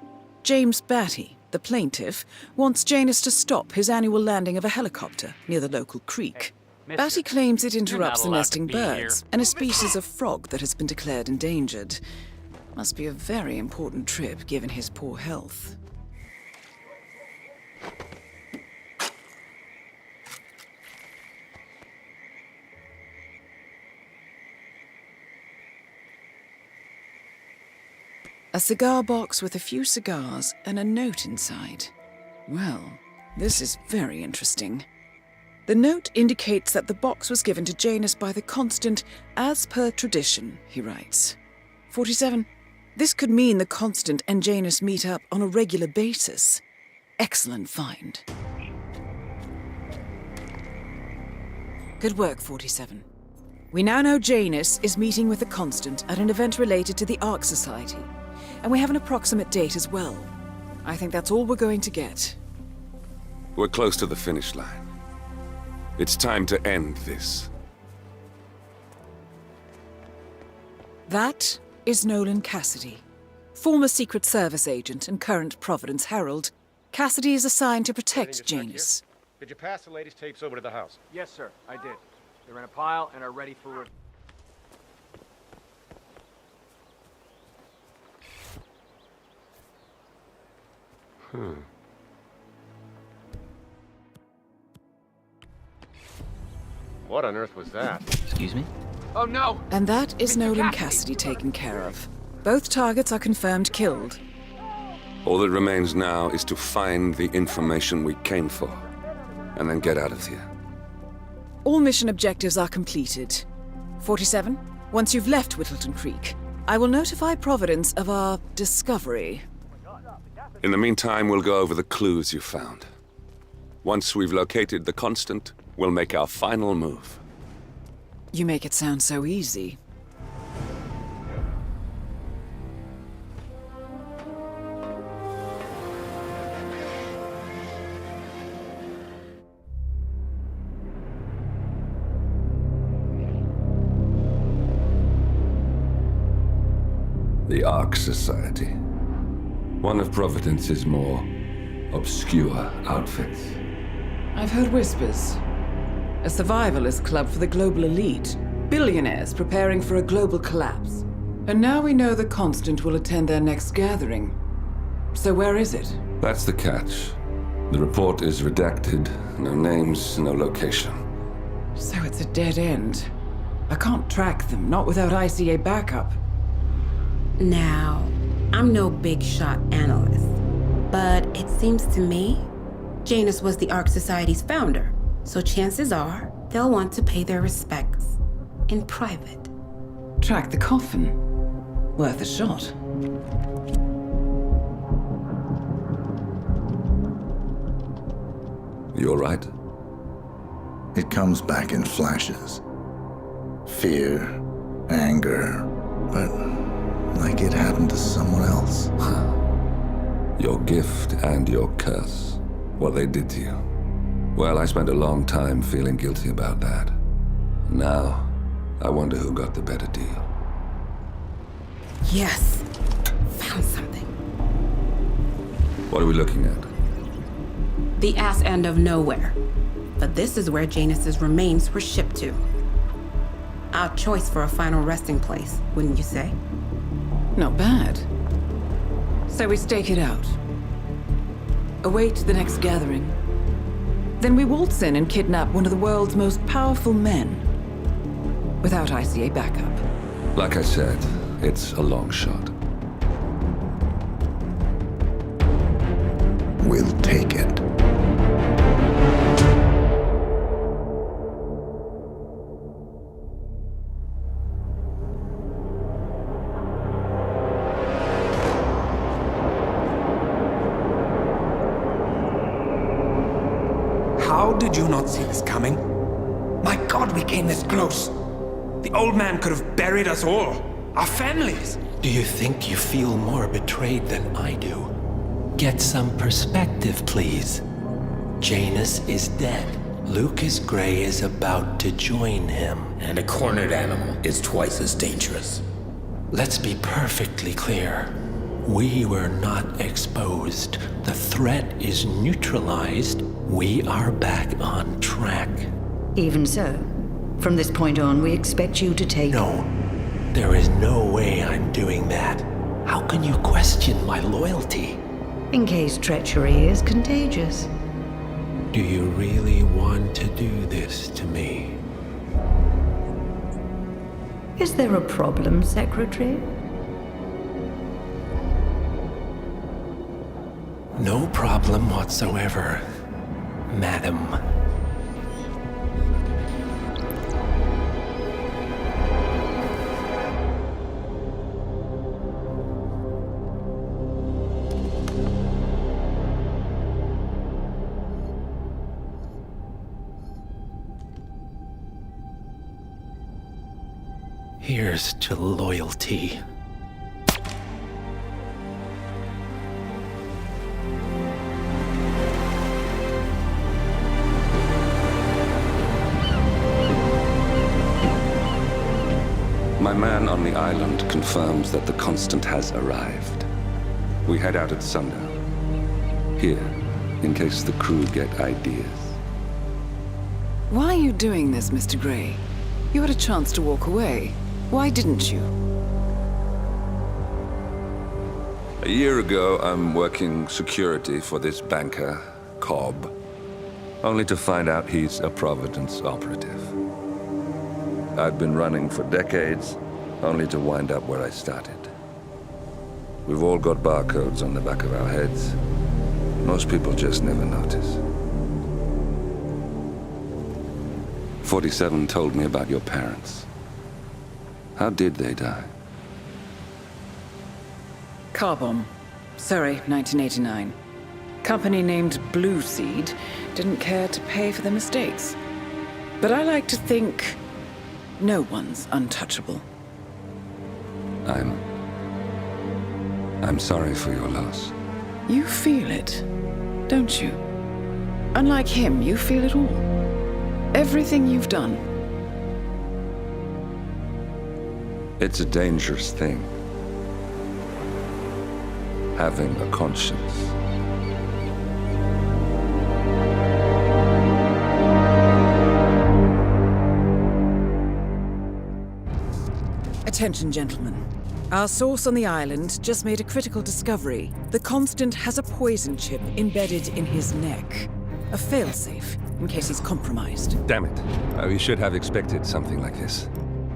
James Batty, the plaintiff, wants Janus to stop his annual landing of a helicopter near the local creek. Batty claims it interrupts the nesting birds and a species of frog that has been declared endangered. Must be a very important trip given his poor health. A cigar box with a few cigars and a note inside. Well, this is very interesting. The note indicates that the box was given to Janus by the Constant as per tradition, he writes. 47. This could mean the Constant and Janus meet up on a regular basis. Excellent find. Good work, 47. We now know Janus is meeting with the Constant at an event related to the Ark Society. And we have an approximate date as well. I think that's all we're going to get. We're close to the finish line. It's time to end this. That is Nolan Cassidy, former Secret Service agent and current Providence Herald. Cassidy is assigned to protect Janus. Did you pass the latest tapes over to the house? Yes, sir, I did. They're in a pile and are ready for review. What on earth was that? Excuse me? Oh no! And that is Mr. Nolan Cassidy. Cassidy taken care of. Both targets are confirmed killed. All that remains now is to find the information we came for, and then get out of here. All mission objectives are completed. 47, once you've left Whittleton Creek, I will notify Providence of our discovery. In the meantime, we'll go over the clues you found. Once we've located the constant, we'll make our final move. You make it sound so easy. The Ark Society. One of Providence's more obscure outfits. I've heard whispers. A survivalist club for the global elite. Billionaires preparing for a global collapse. And now we know the Constant will attend their next gathering. So where is it? That's the catch. The report is redacted. No names, no location. So it's a dead end. I can't track them, not without ICA backup. Now, I'm no big shot analyst, but it seems to me Janus was the Ark Society's founder, so chances are they'll want to pay their respects in private. Track the coffin. Worth a shot. You all right? It comes back in flashes. Fear, anger, but like it happened to someone else. Your gift and your curse. What they did to you. Well, I spent a long time feeling guilty about that. Now, I wonder who got the better deal. Yes, found something. What are we looking at? The ass end of nowhere. But this is where Janus's remains were shipped to. Our choice for a final resting place, wouldn't you say? Not bad. So we stake it out. Await the next gathering. Then we waltz in and kidnap one of the world's most powerful men. Without ICA backup. Like I said, it's a long shot. We'll take it. How did you not see this coming? My God, we came this close. The old man could have buried us all. Our families. Do you think you feel more betrayed than I do? Get some perspective, please. Janus is dead. Lucas Gray is about to join him. And a cornered animal is twice as dangerous. Let's be perfectly clear. We were not exposed. The threat is neutralized. We are back on track. Even so, from this point on, we expect you to take... No, there is no way I'm doing that. How can you question my loyalty? In case treachery is contagious. Do you really want to do this to me? Is there a problem, Secretary? No problem whatsoever, Madam. Here's to loyalty. My man on the island confirms that the Constant has arrived. We head out at sundown. Here, in case the crew get ideas. Why are you doing this, Mr. Gray? You had a chance to walk away. Why didn't you? A year ago, I'm working security for this banker, Cobb, only to find out he's a Providence operative. I've been running for decades, only to wind up where I started. We've all got barcodes on the back of our heads. Most people just never notice. 47 told me about your parents. How did they die? Car bomb. Surrey, 1989. Company named Blue Seed didn't care to pay for their mistakes. But I like to think no one's untouchable. I'm sorry for your loss. You feel it, don't you? Unlike him, you feel it all. Everything you've done. It's a dangerous thing. Having a conscience. Attention, gentlemen. Our source on the island just made a critical discovery. The Constant has a poison chip embedded in his neck. A failsafe, in case he's compromised. Damn it. We should have expected something like this.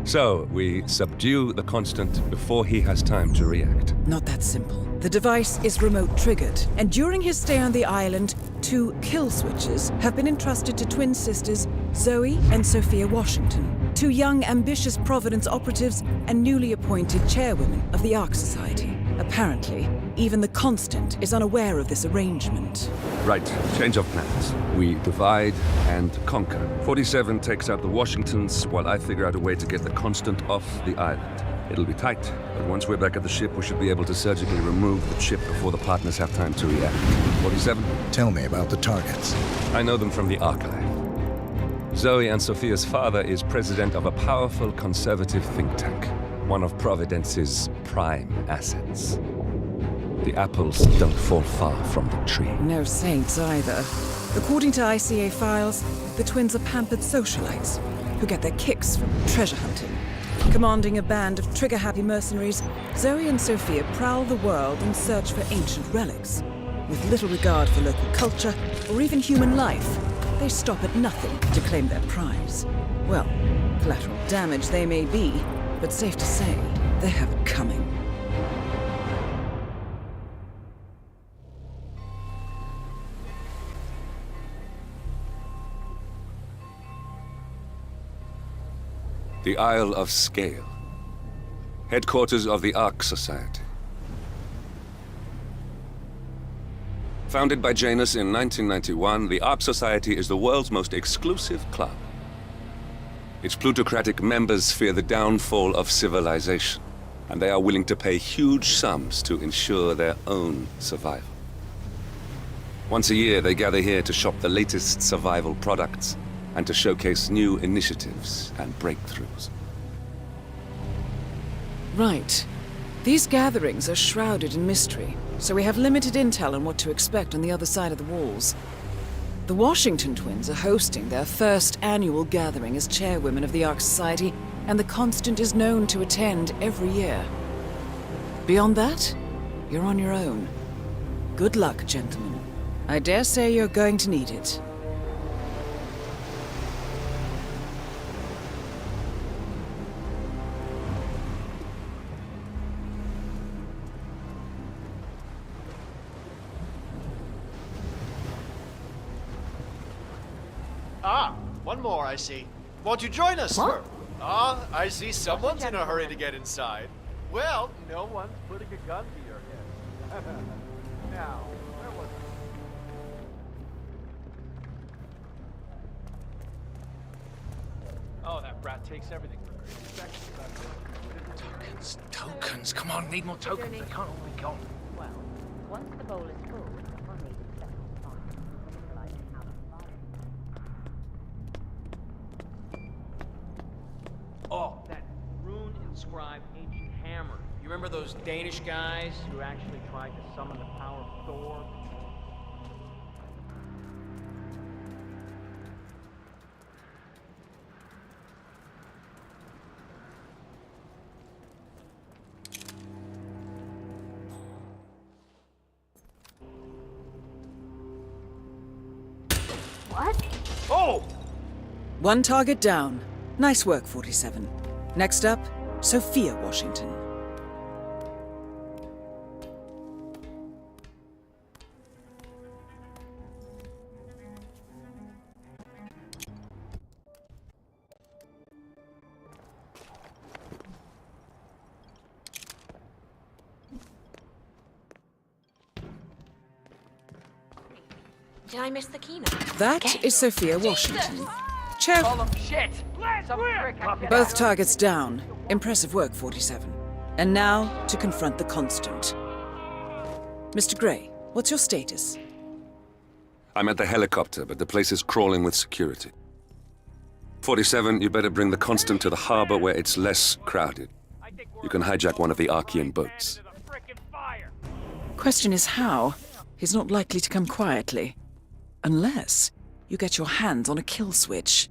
So, we subdue the Constant before he has time to react. Not that simple. The device is remote triggered, and during his stay on the island, 2 kill switches have been entrusted to twin sisters Zoe and Sophia Washington, 2 young, ambitious Providence operatives and newly appointed chairwomen of the Ark Society. Apparently, even the Constant is unaware of this arrangement. Right, change of plans. We divide and conquer. 47 takes out the Washingtons, while I figure out a way to get the Constant off the island. It'll be tight, but once we're back at the ship, we should be able to surgically remove the chip before the partners have time to react. 47? Tell me about the targets. I know them from the archive. Zoe and Sophia's father is president of a powerful conservative think tank, one of Providence's prime assets. The apples don't fall far from the tree. No saints either. According to ICA files, the twins are pampered socialites who get their kicks from treasure hunting. Commanding a band of trigger-happy mercenaries, Zoe and Sophia prowl the world in search for ancient relics. With little regard for local culture or even human life, they stop at nothing to claim their prize. Well, collateral damage they may be, but safe to say, they have it coming. The Isle of Scale, headquarters of the Ark Society. Founded by Janus in 1991, the Ark Society is the world's most exclusive club. Its plutocratic members fear the downfall of civilization, and they are willing to pay huge sums to ensure their own survival. Once a year, they gather here to shop the latest survival products and to showcase new initiatives and breakthroughs. Right. These gatherings are shrouded in mystery, so we have limited intel on what to expect on the other side of the walls. The Washington twins are hosting their first annual gathering as chairwomen of the Ark Society, and the Constant is known to attend every year. Beyond that, you're on your own. Good luck, gentlemen. I dare say you're going to need it. Ah, one more, I see. Won't you join us? What? Ah, I see someone's in a hurry to get inside. Well, No one's putting a gun to your head. Now, where was it? Oh, that brat takes everything for Tokens, tokens. Come on, need more tokens. They can't all be gone. Well, once the bowl is full, we'll need to settle fine. Manipulating how to fight. Oh, that rune-inscribed ancient hammer. You remember those Danish guys who actually tried to summon the power of Thor? What? Oh! One target down. Nice work, 47. Next up, Sophia Washington. Did I miss the keynote? That is Sophia Washington. Check. Shit! Both targets down. Impressive work, 47. And now, to confront the constant. Mr. Gray, what's your status? I'm at the helicopter, but the place is crawling with security. 47, you better bring the constant to the harbor where it's less crowded. You can hijack one of the Archean boats. Question is how? He's not likely to come quietly. Unless you get your hands on a kill switch.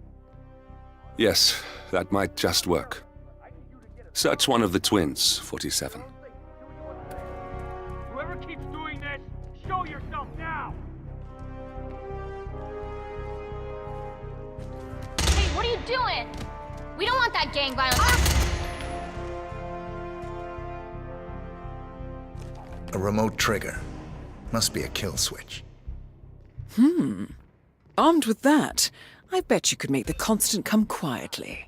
Yes, that might just work. Search one of the twins, 47. Whoever keeps doing this, show yourself now! Hey, what are you doing? We don't want that gang violence. A remote trigger. Must be a kill switch. Armed with that, I bet you could make the constant come quietly.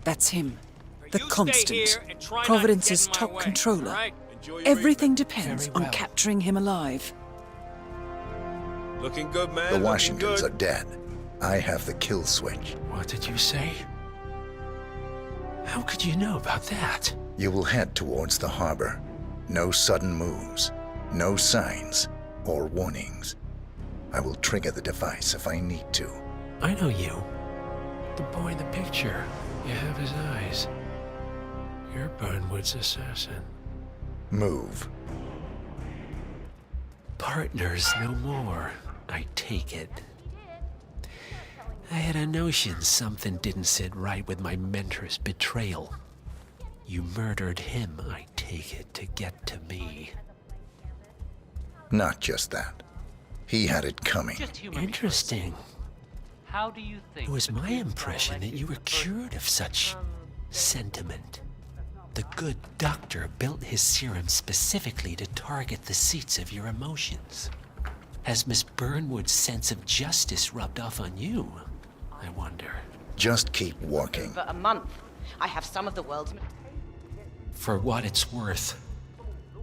That's him. The constant. Providence's top controller. Everything depends on capturing him alive. Looking good, man. The Washingtons are dead. I have the kill switch. What did you say? How could you know about that? You will head towards the harbor. No sudden moves, no signs or warnings. I will trigger the device if I need to. I know you. The boy in the picture. You have his eyes. You're Burnwood's assassin. Move. Partners no more, I take it. I had a notion something didn't sit right with my mentor's betrayal. You murdered him, I take it, to get to me. Not just that. He had it coming. Interesting. How do you think? It was my impression that you were cured of such sentiment. The good doctor built his serum specifically to target the seats of your emotions. Has Miss Burnwood's sense of justice rubbed off on you, I wonder? Just keep walking. For a month, I have some of the world's... For what it's worth,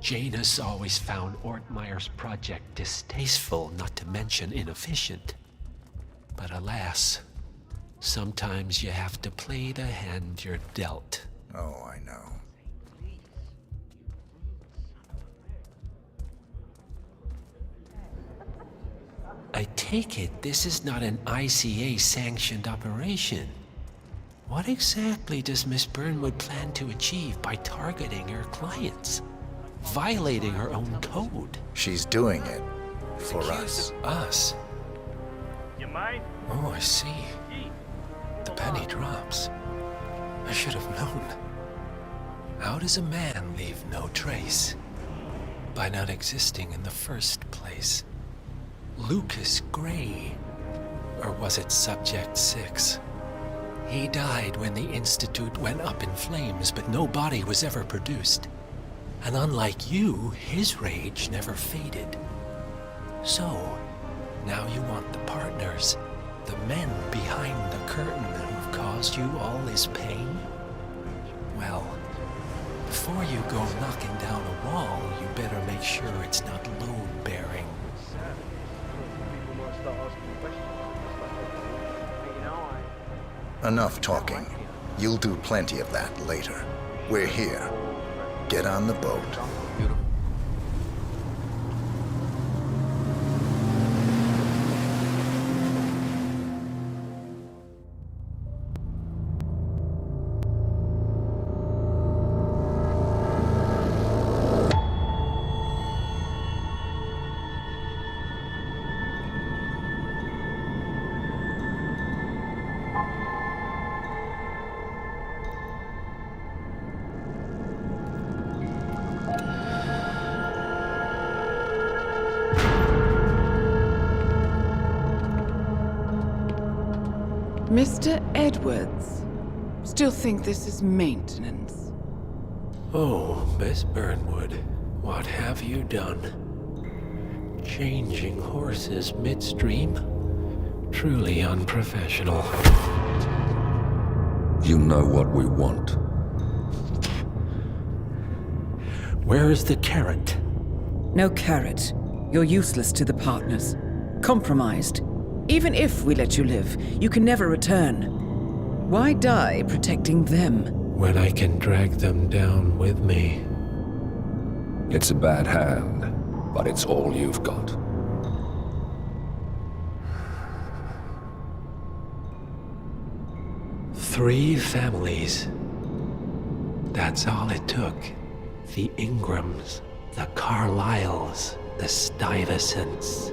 Janus always found Ortmeyer's project distasteful, not to mention inefficient. But alas, sometimes you have to play the hand you're dealt. Oh, I know. I take it this is not an ICA-sanctioned operation. What exactly does Miss Burnwood plan to achieve by targeting her clients? Violating her own code? She's doing it for us. Us? You mind? Oh, I see. The penny drops. I should have known. How does a man leave no trace? By not existing in the first place. Lucas Gray. Or was it Subject 6? He died when the Institute went up in flames, but no body was ever produced. And unlike you, his rage never faded. So, now you want the partners, the men behind the curtain who've caused you all this pain? Well, before you go knocking down a wall, you better make sure it's not load-bearing. Enough talking. You'll do plenty of that later. We're here. Get on the boat. Mr. Edwards. Still think this is maintenance? Oh, Miss Burnwood, what have you done? Changing horses midstream? Truly unprofessional. You know what we want. Where is the carrot? No carrot. You're useless to the partners. Compromised. Even if we let you live, you can never return. Why die protecting them? When I can drag them down with me. It's a bad hand, but it's all you've got. Three families. That's all it took. The Ingrams, the Carlyles, the Stuyvesants.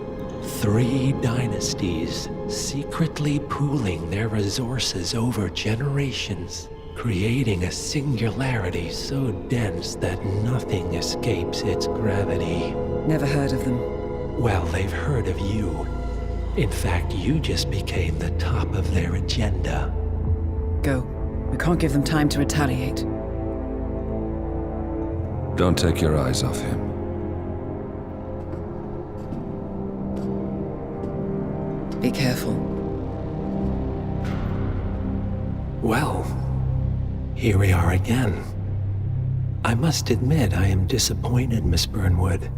3 dynasties secretly pooling their resources over generations, creating a singularity so dense that nothing escapes its gravity. Never heard of them. Well, they've heard of you. In fact, you just became the top of their agenda. Go. We can't give them time to retaliate. Don't take your eyes off him. Be careful. Well, here we are again. I must admit I am disappointed, Miss Burnwood.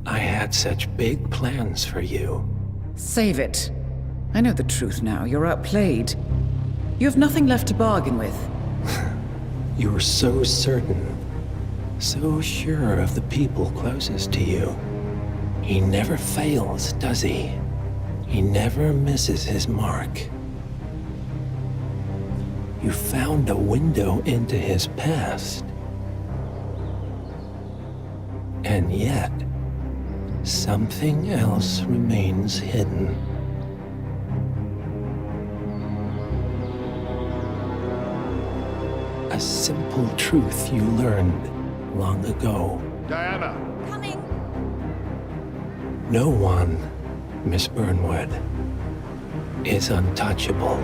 I had such big plans for you. Save it. I know the truth now. You're outplayed. You have nothing left to bargain with. You were so certain, so sure of the people closest to you. He never fails, does he? He never misses his mark. You found a window into his past. And yet, something else remains hidden. A simple truth you learned long ago. Diana! Coming! No one, Miss Burnwood, is untouchable.